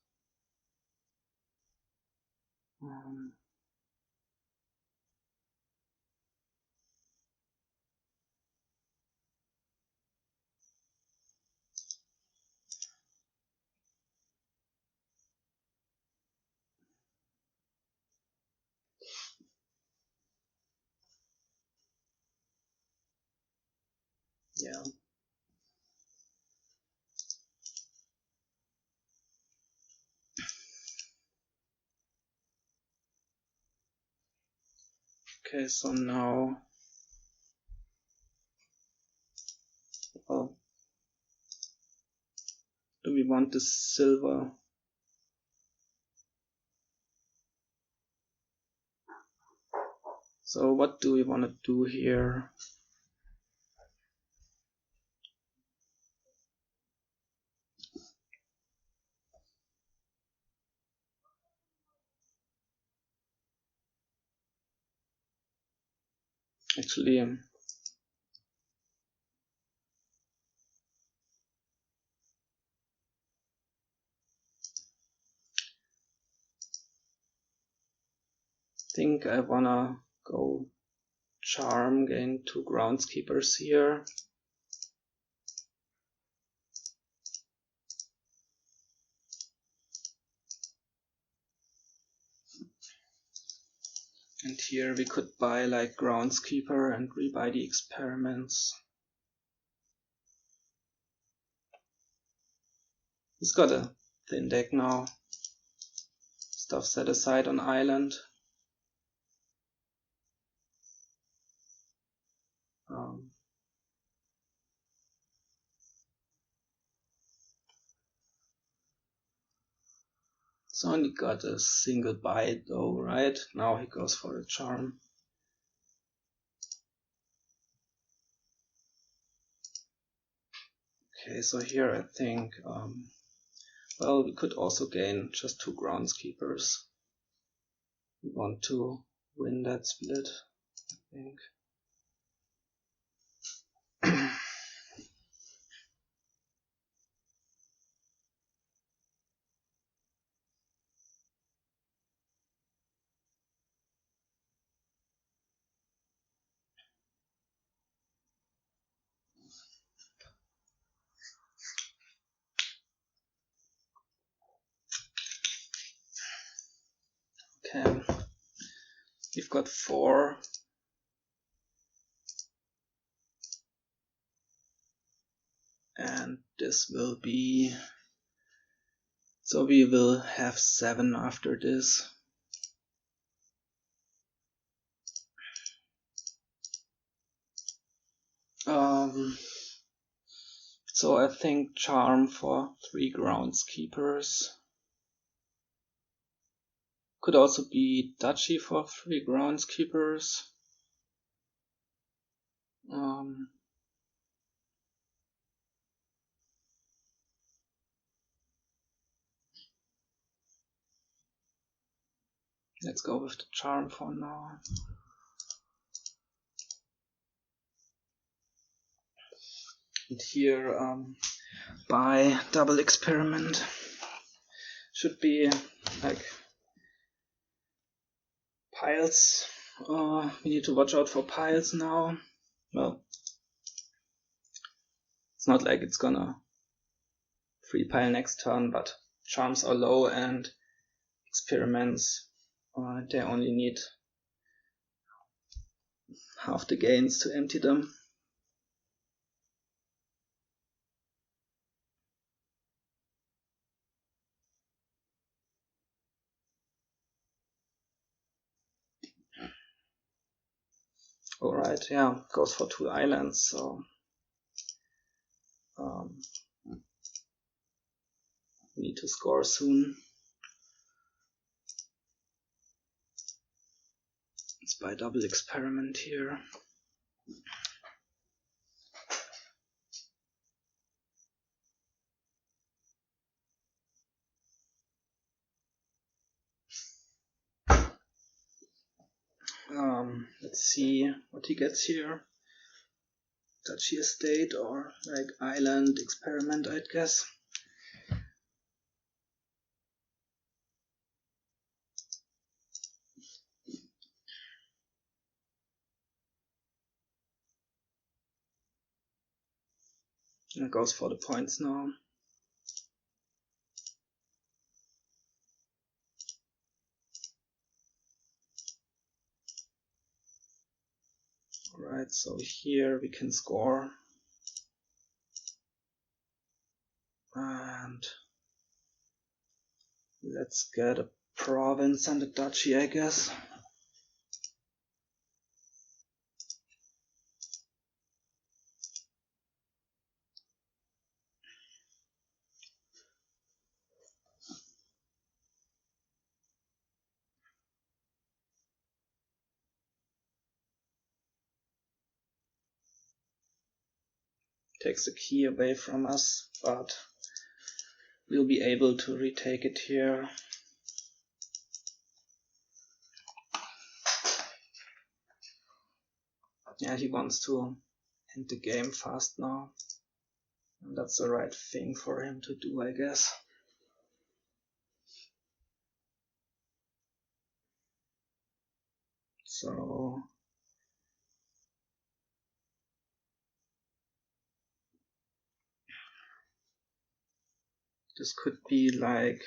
Yeah. Okay, so now, do we want this silver? So what do we want to do here? Actually, think I wanna go charm, gain 2 groundskeepers here. And here we could buy like Groundskeeper and rebuy the experiments. He's got a thin deck now. Stuff set aside on island. It's only got a single bite though, right? Now he goes for a charm. Okay, so here I think, well, we could also gain just 2 groundskeepers. We want to win that split, I think. Okay, we've got 4. And this will be, so we will have 7 after this. So I think charm for 3 groundskeepers. Could also be duchy for 3 groundskeepers. Let's go with the charm for now. And here, by double experiment. Should be like piles. We need to watch out for piles now. Well, it's not like it's gonna free pile next turn, but charms are low and experiments, they only need half the gains to empty them. Alright, yeah, goes for 2 islands, so we need to score soon. Let's buy double experiment here. Let's see what he gets here. Duchy estate or like island experiment, I'd guess. And it goes for the points now. Alright, so here we can score. And let's get a province and a duchy, I guess. Takes the key away from us, but we'll be able to retake it here. Yeah, he wants to end the game fast now. And that's the right thing for him to do, I guess. So this could be like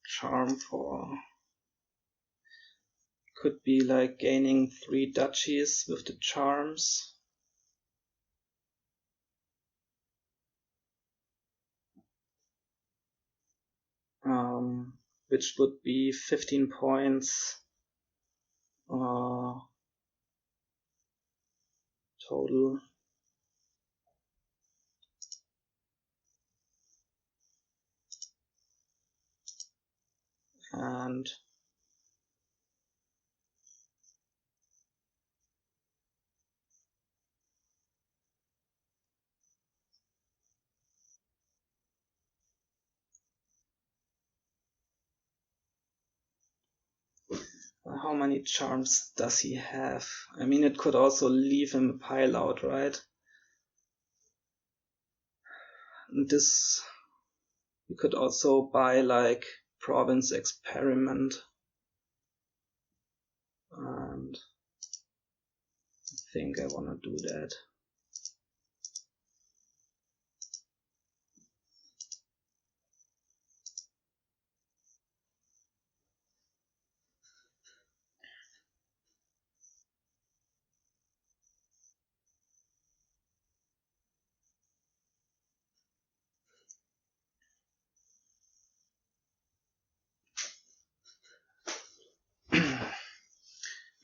charm for, could be like gaining 3 duchies with the charms. Which would be 15 points total. And how many charms does he have? I mean, it could also leave him a payload, right? And this, you could also buy like province experiment. And I think I wanna do that.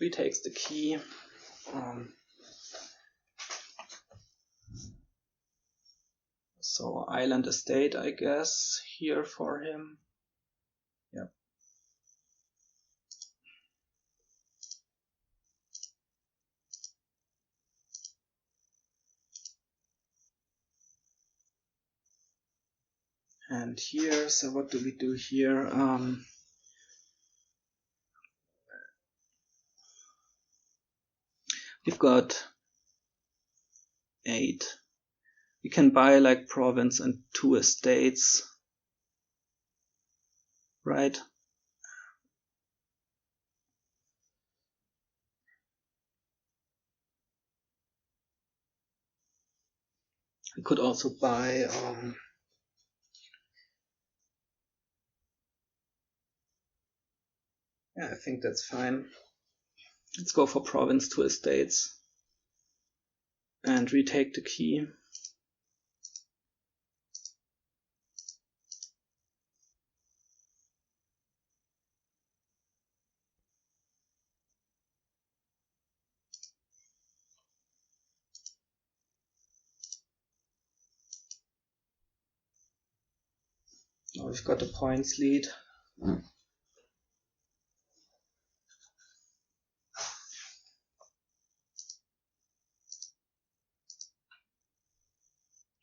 Retakes the key. So island estate, I guess, here for him. Yep. And here, so what do we do here? We've got 8. We can buy like province and 2 estates, right? We could also buy yeah, I think that's fine. Let's go for province 2 estates and retake the key. Now we've got a points lead.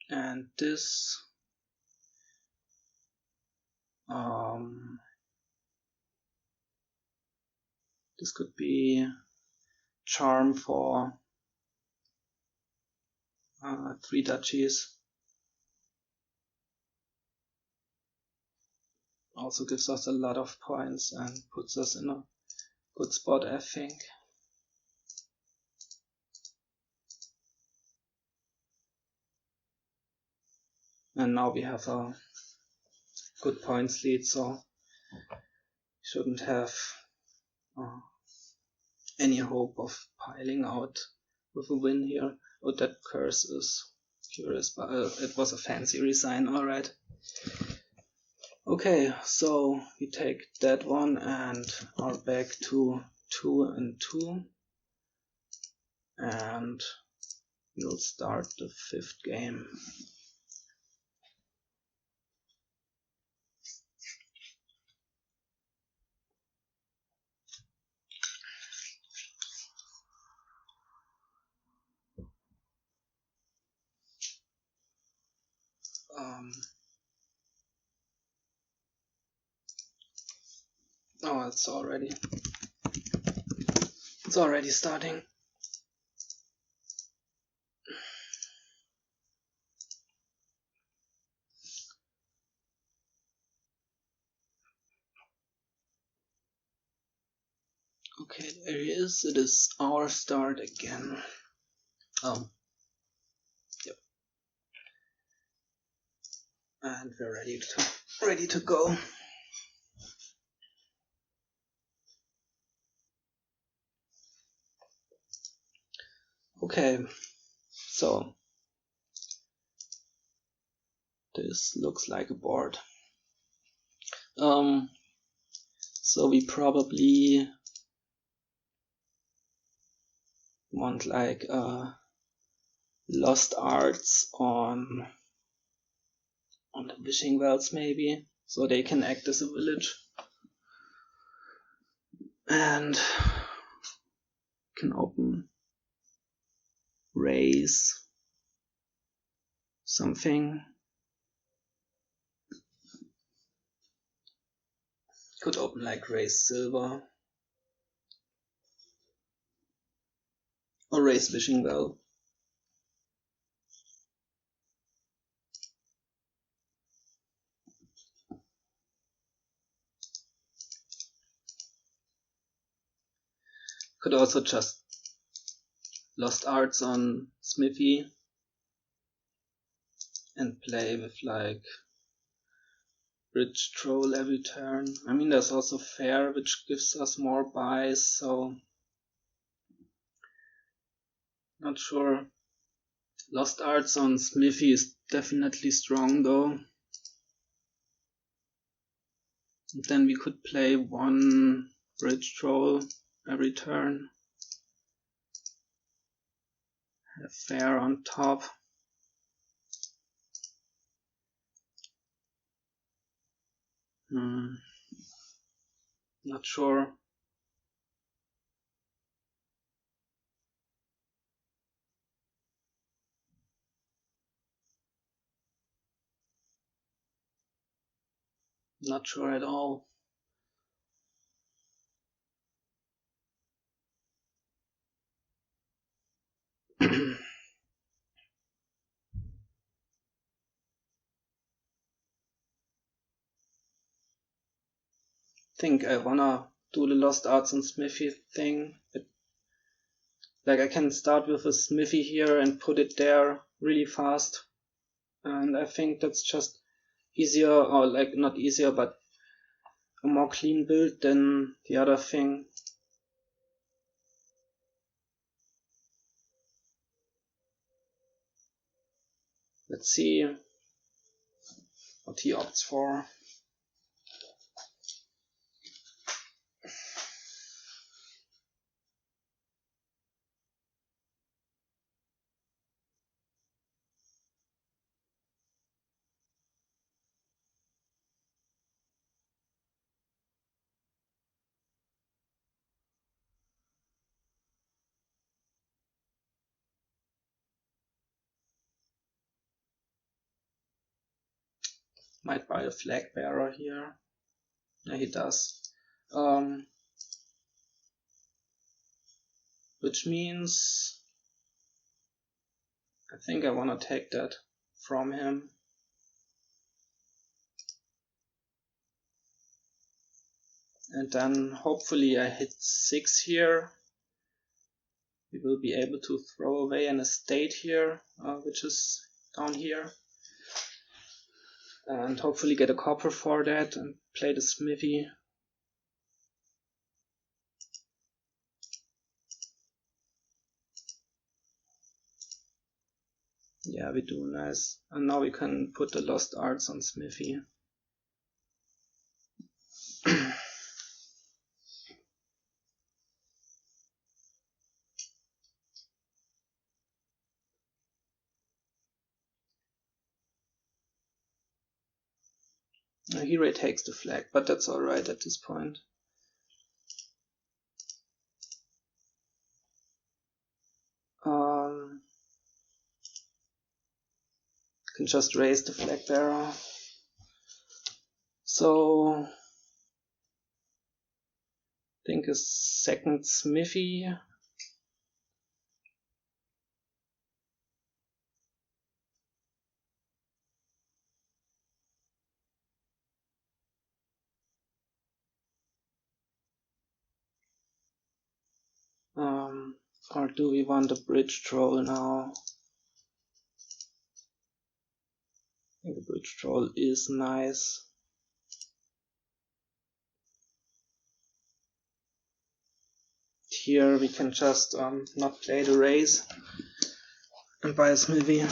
And this this could be charm for 3 duchies. Also gives us a lot of points and puts us in a good spot, I think. And now we have a good points lead, so shouldn't have any hope of piling out with a win here. Oh, that curse is curious, but it was a fancy resign, alright. Okay, so we take that one and are back to 2 and 2. And we'll start the 5th game. Oh, it's already starting. Okay, there he is. It is our start again. Yep. And we're ready to go. Okay, so this looks like a board. So we probably want like lost arts on the wishing wells maybe, so they can act as a village. And can open raise something. Could open like raise silver or raise wishing well. Could also just lost arts on Smithy and play with like bridge troll every turn. I mean, there's also fair, which gives us more buys, so not sure. Lost arts on Smithy is definitely strong though. And then we could play one bridge troll every turn. Have fair on top. Not sure. Not sure at all. Think I wanna do the lost arts and Smithy thing. Like I can start with a Smithy here and put it there really fast. And I think that's just easier, or like not easier, but a more clean build than the other thing. Let's see what he opts for. Might buy a flag bearer here. Yeah, he does. Which means I think I want to take that from him. And then hopefully I hit 6 here. We will be able to throw away an estate here, which is down here. And hopefully get a copper for that and play the Smithy. Yeah, we do, nice. And now we can put the lost arts on Smithy. He retakes the flag, but that's alright at this point. Can just raise the flag bearer. So I think a second Smithy. Or do we want a bridge troll now? I think a bridge troll is nice. Here we can just not play the race and buy a Smithy.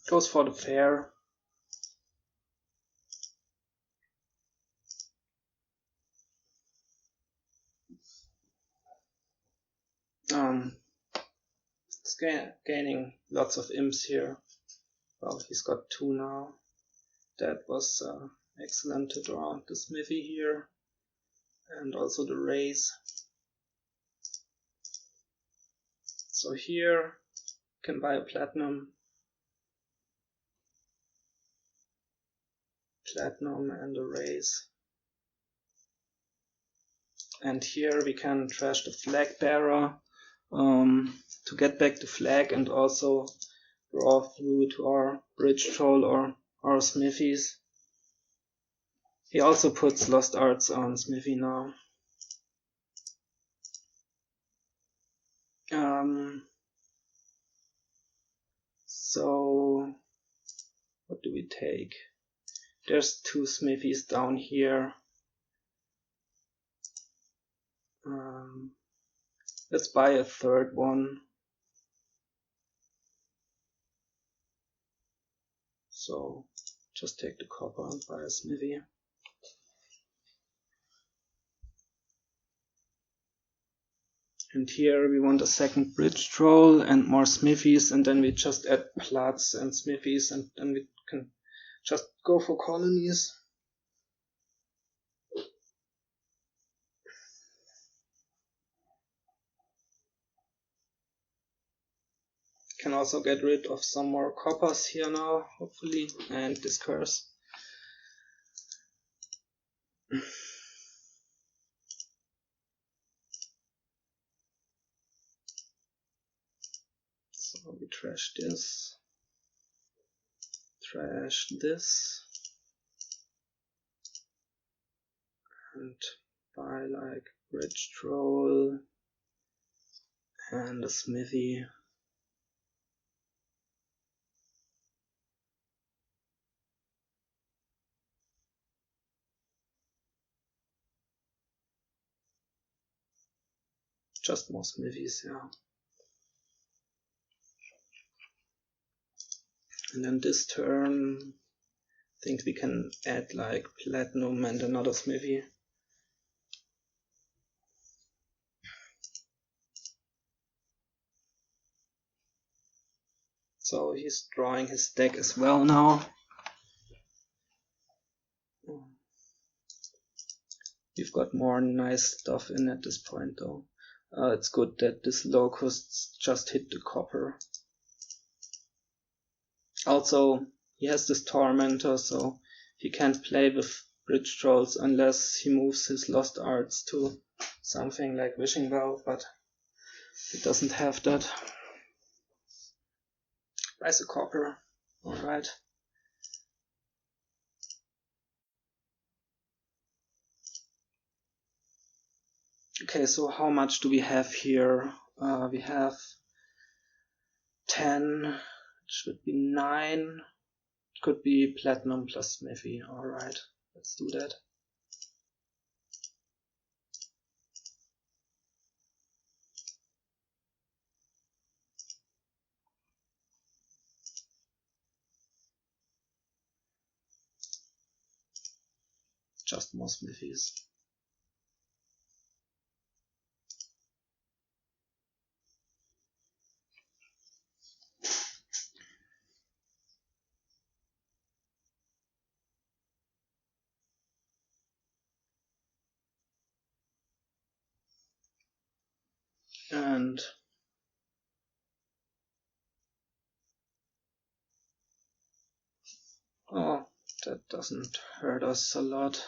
Goes for the fair. It's gaining lots of imps here. Well, he's got 2 now. That was excellent to draw the Smithy here. And also the race. So here can buy a platinum and a raise. And here we can trash the flag bearer to get back the flag and also draw through to our bridge troll or our Smithies. He also puts Lost Arts on Smithy now. So what do we take? There's 2 Smithies down here. Let's buy a 3rd one. So just take the copper and buy a Smithy. And here we want a 2nd bridge troll and more Smithies, and then we just add plats and Smithies, and then we can just go for colonies. Can also get rid of some more coppers here now, hopefully, and disperse. So we trash this, and buy like bridge troll and a Smithy. Just more Smithies, yeah. And then this turn, I think we can add like platinum and another Smithy. So he's drawing his deck as well now. We've got more nice stuff in at this point though. It's good that this locust just hit the copper. Also, he has this tormentor, so he can't play with bridge trolls unless he moves his lost arts to something like Wishing Well, but he doesn't have that. Buys a copper, alright. Okay, so how much do we have here? We have 10, it should be 9. Could be platinum plus Smithy. Alright, let's do that. Just more Smithies. And oh, that doesn't hurt us a lot.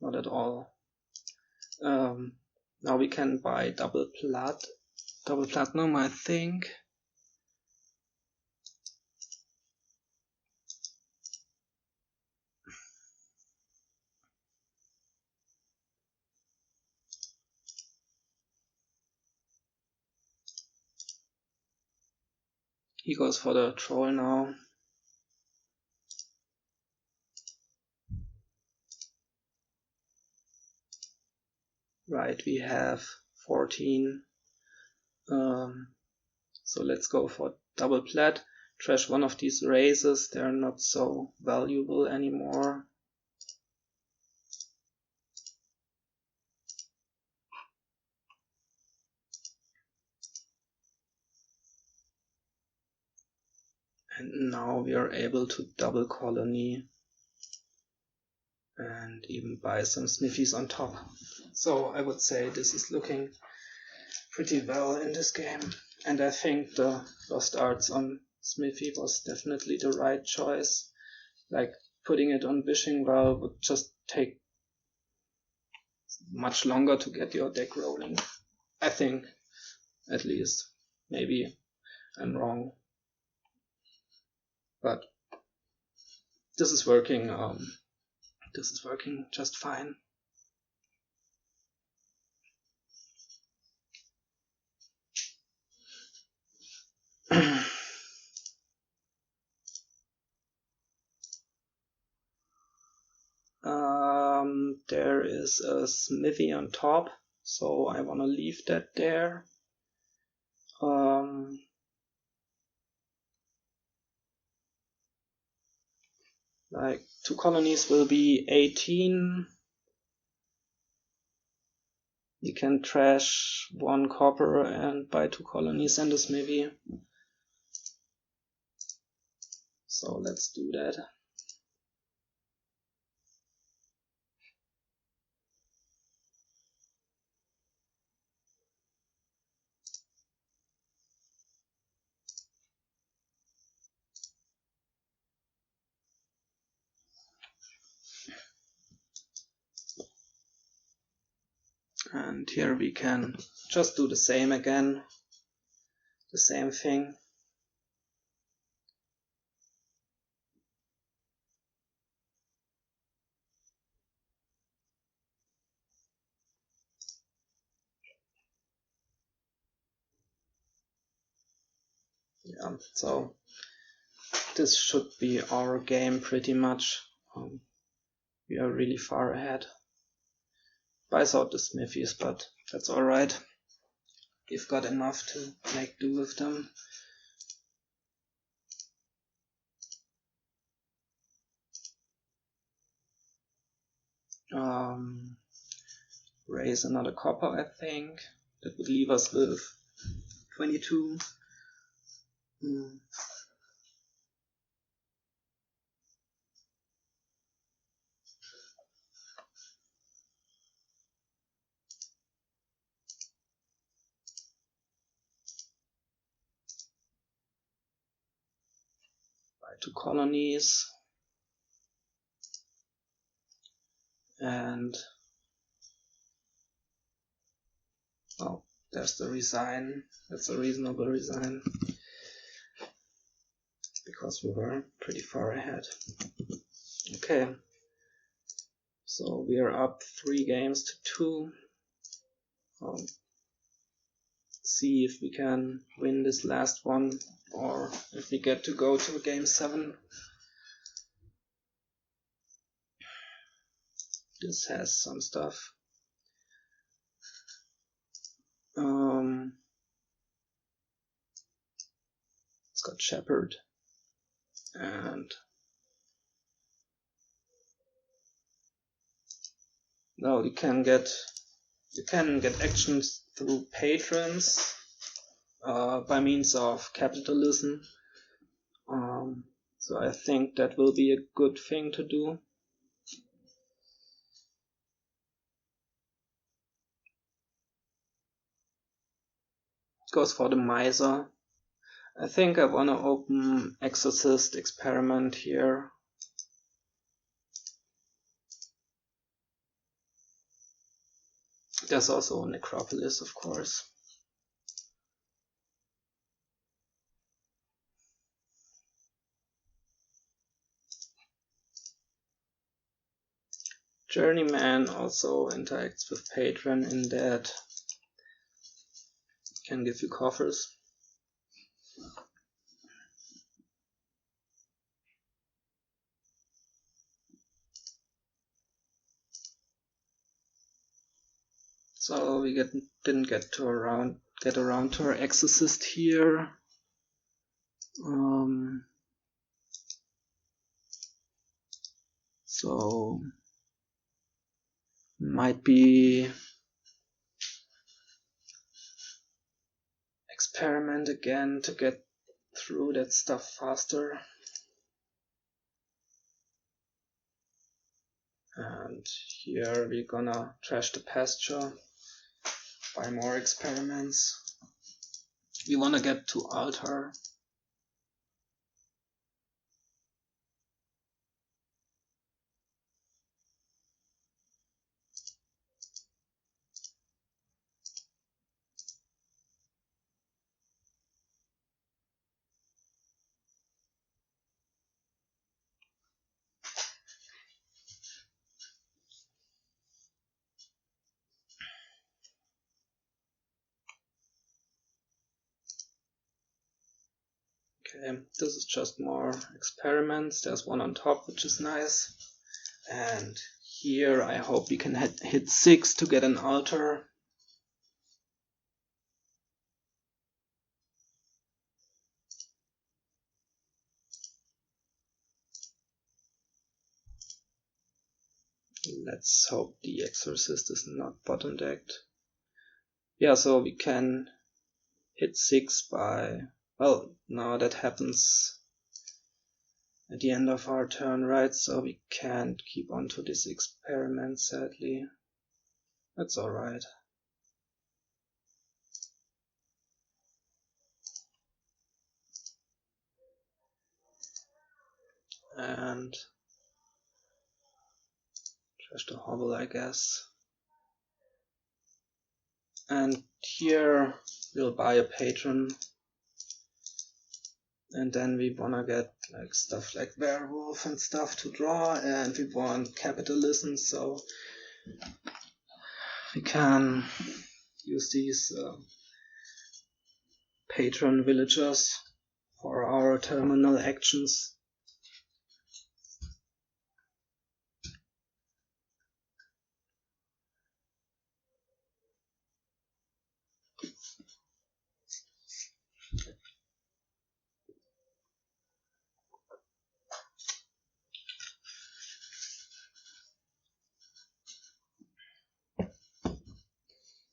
Not at all. Now we can buy double platinum, I think. He goes for the troll now. Right, we have 14. So let's go for double plat. Trash one of these raises, they're not so valuable anymore. And now we are able to double colony and even buy some Smithies on top. So I would say this is looking pretty well in this game. And I think the Lost Arts on Smithy was definitely the right choice. Like, putting it on Wishing Well would just take much longer to get your deck rolling. I think, at least. Maybe I'm wrong. But this is working. This is working just fine. There is a Smithy on top, so I want to leave that there. Like, 2 colonies will be 18. You can trash 1 copper and buy 2 colonies and a Smithy. So let's do that. And here we can just do the same again, the same thing. Yeah, so this should be our game pretty much. We are really far ahead. Buys out the Smithies, but that's alright. We've got enough to make do with them. Raise another copper, I think. That would leave us with 22. Buy 2 colonies. And oh, there's the resign. That's a reasonable resign, because we were pretty far ahead. Okay, so we are up 3 games to 2. See if we can win this last one, or if we get to go to game 7. This has some stuff. It's got Shepherd, and well, you can get actions through patrons by means of Capitalism. So I think that will be a good thing to do. Goes for the Miser. I think I want to open Exorcist Experiment here. There's also Necropolis, of course. Journeyman also interacts with Patron in that can give you coffers. So we didn't get around to our exorcist here. So might be experiment again to get through that stuff faster. And here we're gonna trash the pasture, buy more experiments. We wanna get to altar. Okay, this is just more experiments. There's one on top, which is nice. And here I hope we can hit 6 to get an altar. Let's hope the exorcist is not bottom decked. Yeah, so we can hit 6 by, well, now that happens at the end of our turn, right? So we can't keep on to this experiment, sadly. That's alright. And trash the hobble, I guess. And here we'll buy a patron. And then we wanna get like stuff like werewolf and stuff to draw, and we want capitalism, so we can use these patron villagers for our terminal actions.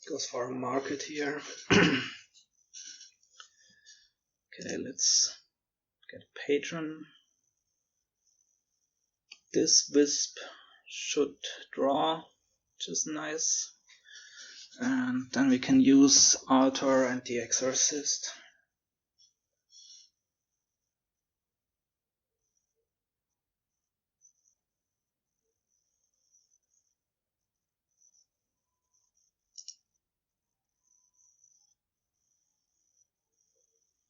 Goes for a market here. Okay, let's get a patron. This wisp should draw, which is nice. And then we can use altar and the exorcist.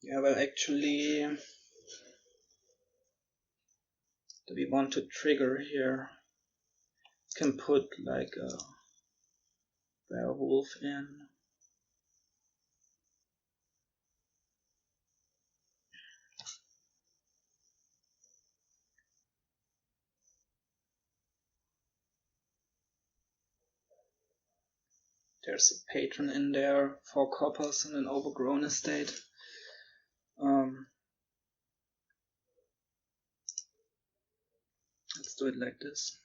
Yeah, well, actually, do we want to trigger here? Can put like a werewolf in. There's a patron in there, 4 coppers in an overgrown estate. Let's do it like this.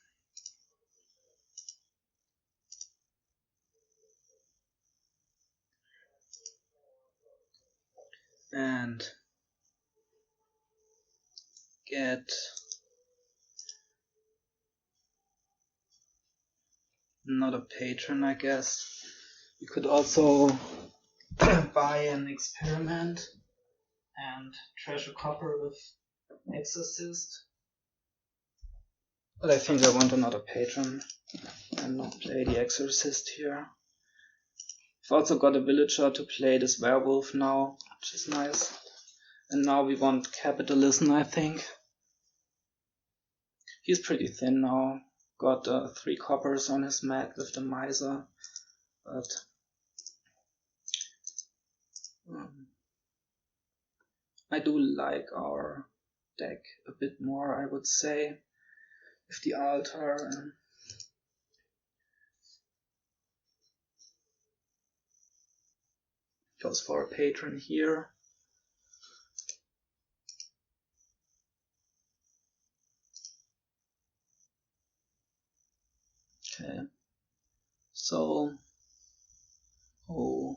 And get another patron, I guess. You could also buy an experiment and trash a copper with exorcist. But I think I want another patron and not play the exorcist here. I've also got a villager to play this werewolf now, which is nice. And now we want capitalism, I think. He's pretty thin now. Got 3 coppers on his mat with the miser. But I do like our deck a bit more, I would say. With the altar. Goes for a patron here. Okay, so, oh,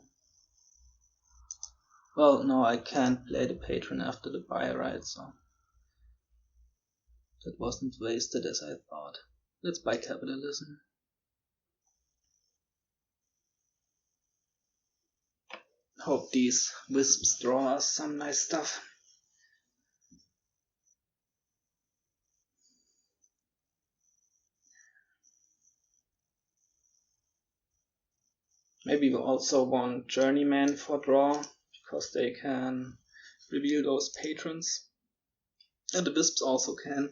well, no, I can't play the patron after the buy, right? So that wasn't wasted as I thought. Let's buy Capitalism. Hope these wisps draw us some nice stuff. Maybe we also want Journeyman for draw, because they can reveal those patrons. And the wisps also can.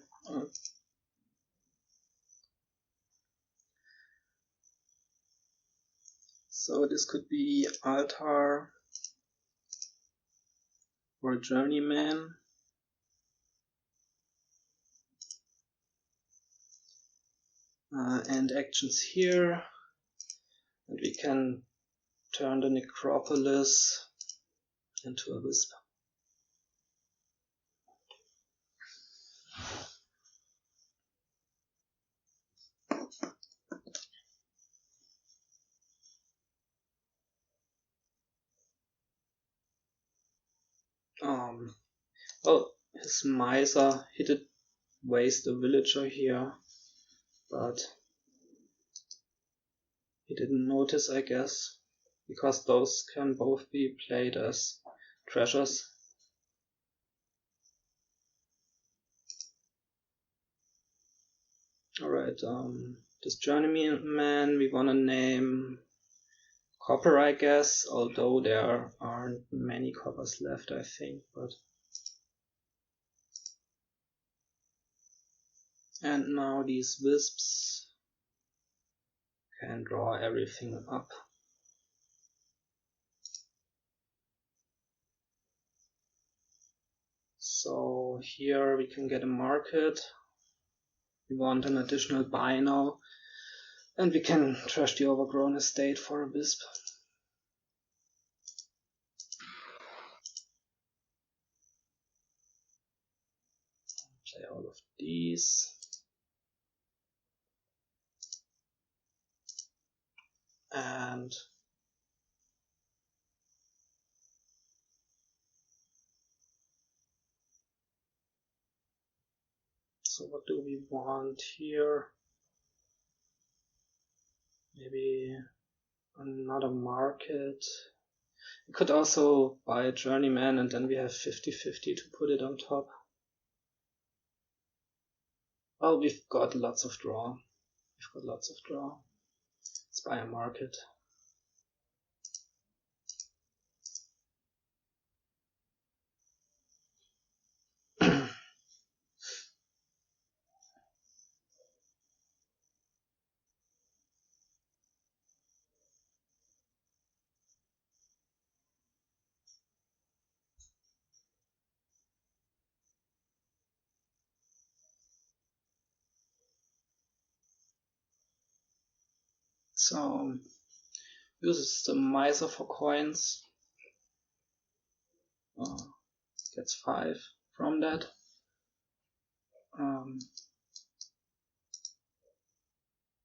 So this could be Altar or Journeyman. And actions here. And we can turn the Necropolis into a wisp. Well, his Miser, he did waste a villager here, but he didn't notice, I guess, because those can both be played as treasures. Alright, this Journeyman we wanna name Copper, I guess, although there aren't many coppers left, I think, but... And now these wisps can draw everything up. So here we can get a market. We want an additional buy now. And we can trash the overgrown estate for a wisp. Play all of these. And so what do we want here? Maybe another market. We could also buy a Journeyman and then we have 50-50 to put it on top. Well, we've got lots of draw. Let's buy a market. So uses the Miser for coins. Gets 5 from that.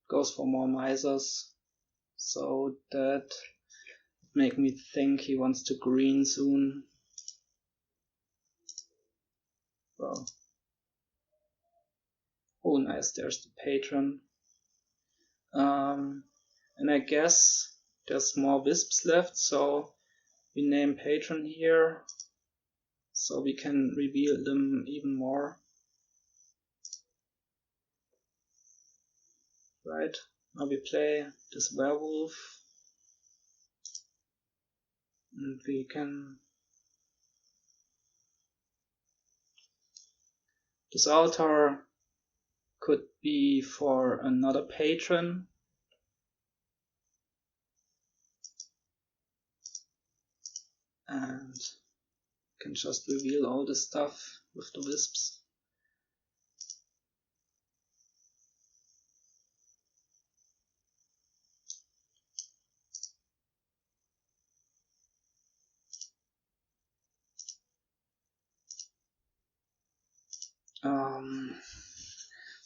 Goes for more Misers. So that make me think he wants to green soon. Well. Oh nice, there's the patron. And I guess there's more wisps left, so we name patron here, so we can reveal them even more. Right, now we play this werewolf, and we can... This altar could be for another patron. And can just reveal all the stuff with the wisps.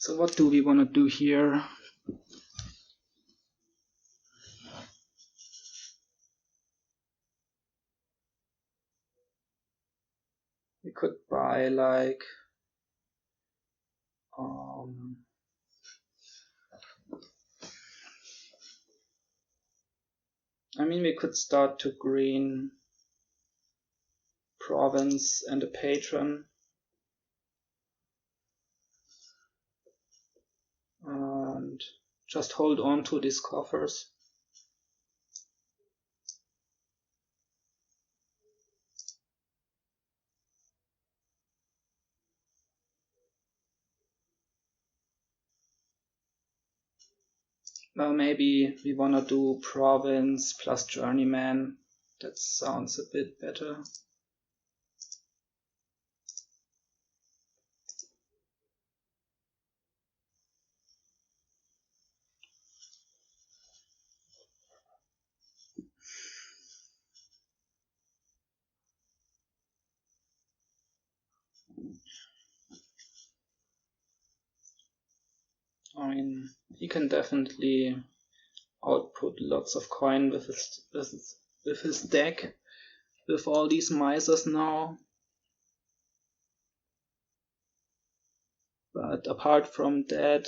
So what do we want to do here? We could buy like I mean, we could start to green province and a patron, and just hold on to these coffers. Well, maybe we wanna do province plus journeyman. That sounds a bit better. I mean, he can definitely output lots of coin with his deck, with all these misers now. But apart from that,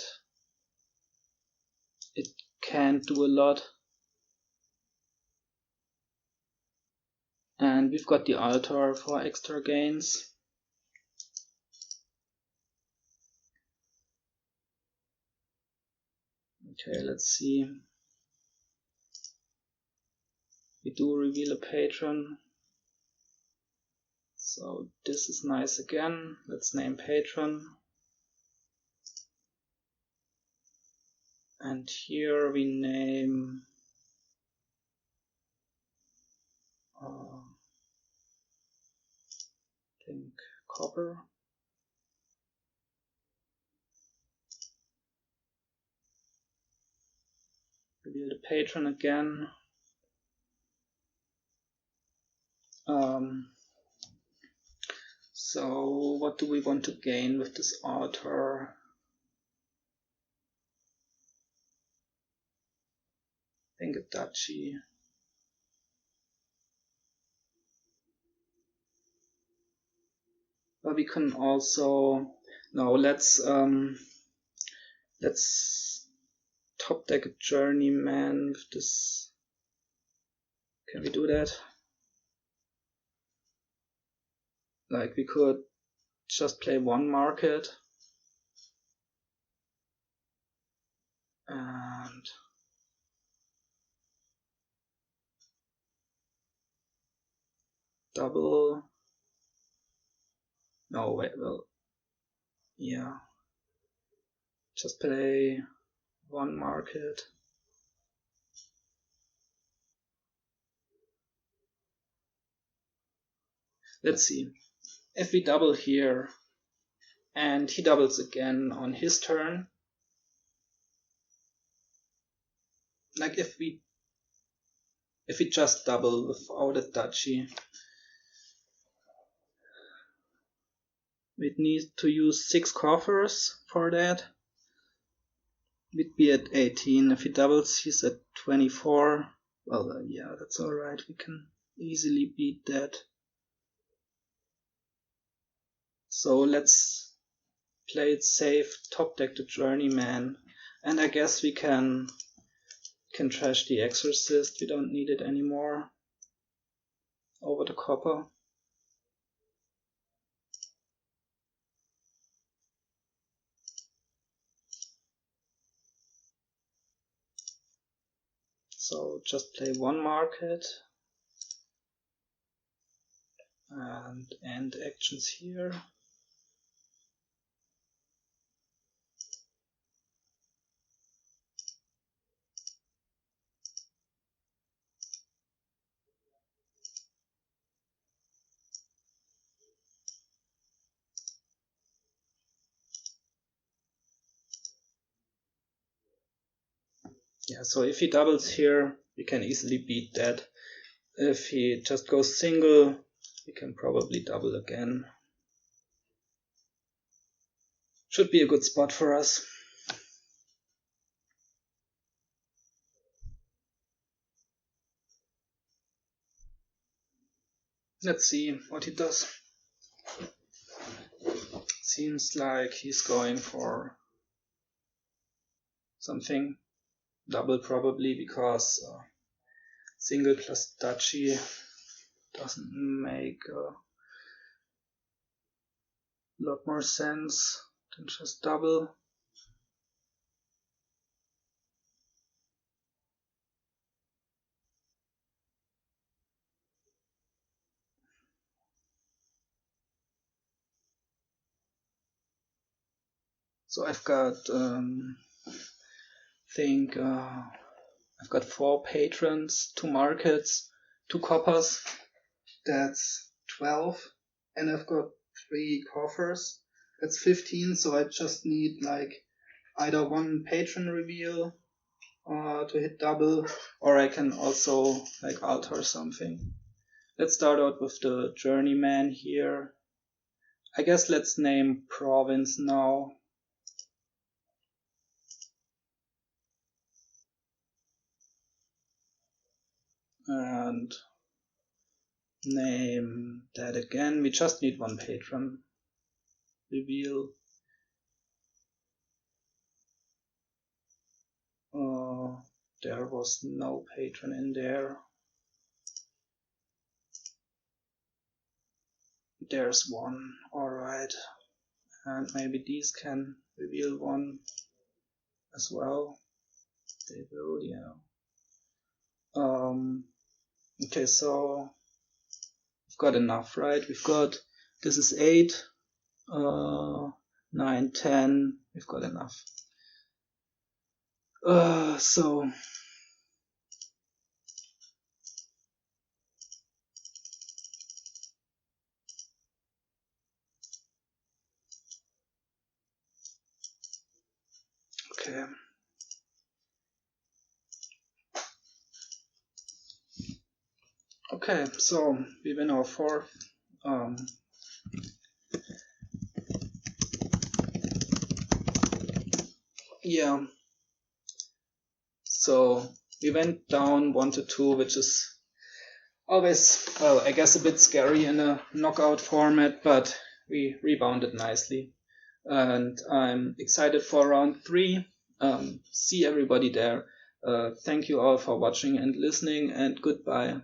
it can't do a lot. And we've got the altar for extra gains. Okay, let's see. We do reveal a patron. So this is nice again. Let's name patron. And here we name I think copper. Reveal the patron again. So what do we want to gain with this altar? I think a duchy. But we can also let's top deck a journeyman with this. Can we do that? Like we could just play one market and double. No, wait, well, yeah. Just play one market. Let's see. If we double here and he doubles again on his turn, like if we just double without a duchy, we'd need to use 6 coffers for that. We'd be at 18. If he doubles, he's at 24. Well, yeah, that's alright. We can easily beat that. So let's play it safe, top deck the journeyman, and I guess we can trash the exorcist. We don't need it anymore over the copper. So just play one market and end actions here. Yeah, so if he doubles here, we can easily beat that. If he just goes single, we can probably double again. Should be a good spot for us. Let's see what he does. Seems like he's going for something double, probably, because single plus duchy doesn't make a lot more sense than just double. So I've got I've got 4 patrons, 2 markets, 2 coppers. That's 12, and I've got 3 coffers. That's 15. So I just need like either 1 patron reveal to hit double, or I can also like alter something. Let's start out with the journeyman here. I guess let's name province now. And name that again. We just need 1 patron reveal. There was no patron in there. There's 1, alright. And maybe these can reveal 1 as well. They will, yeah. Okay, so we've got enough, right? We've got, this is 8, 9, 10, we've got enough. So okay. Okay, so we win our 4th. Yeah. So we went down 1 to 2, which is always, well, I guess a bit scary in a knockout format, but we rebounded nicely. And I'm excited for round 3. See everybody there. Thank you all for watching and listening, and goodbye.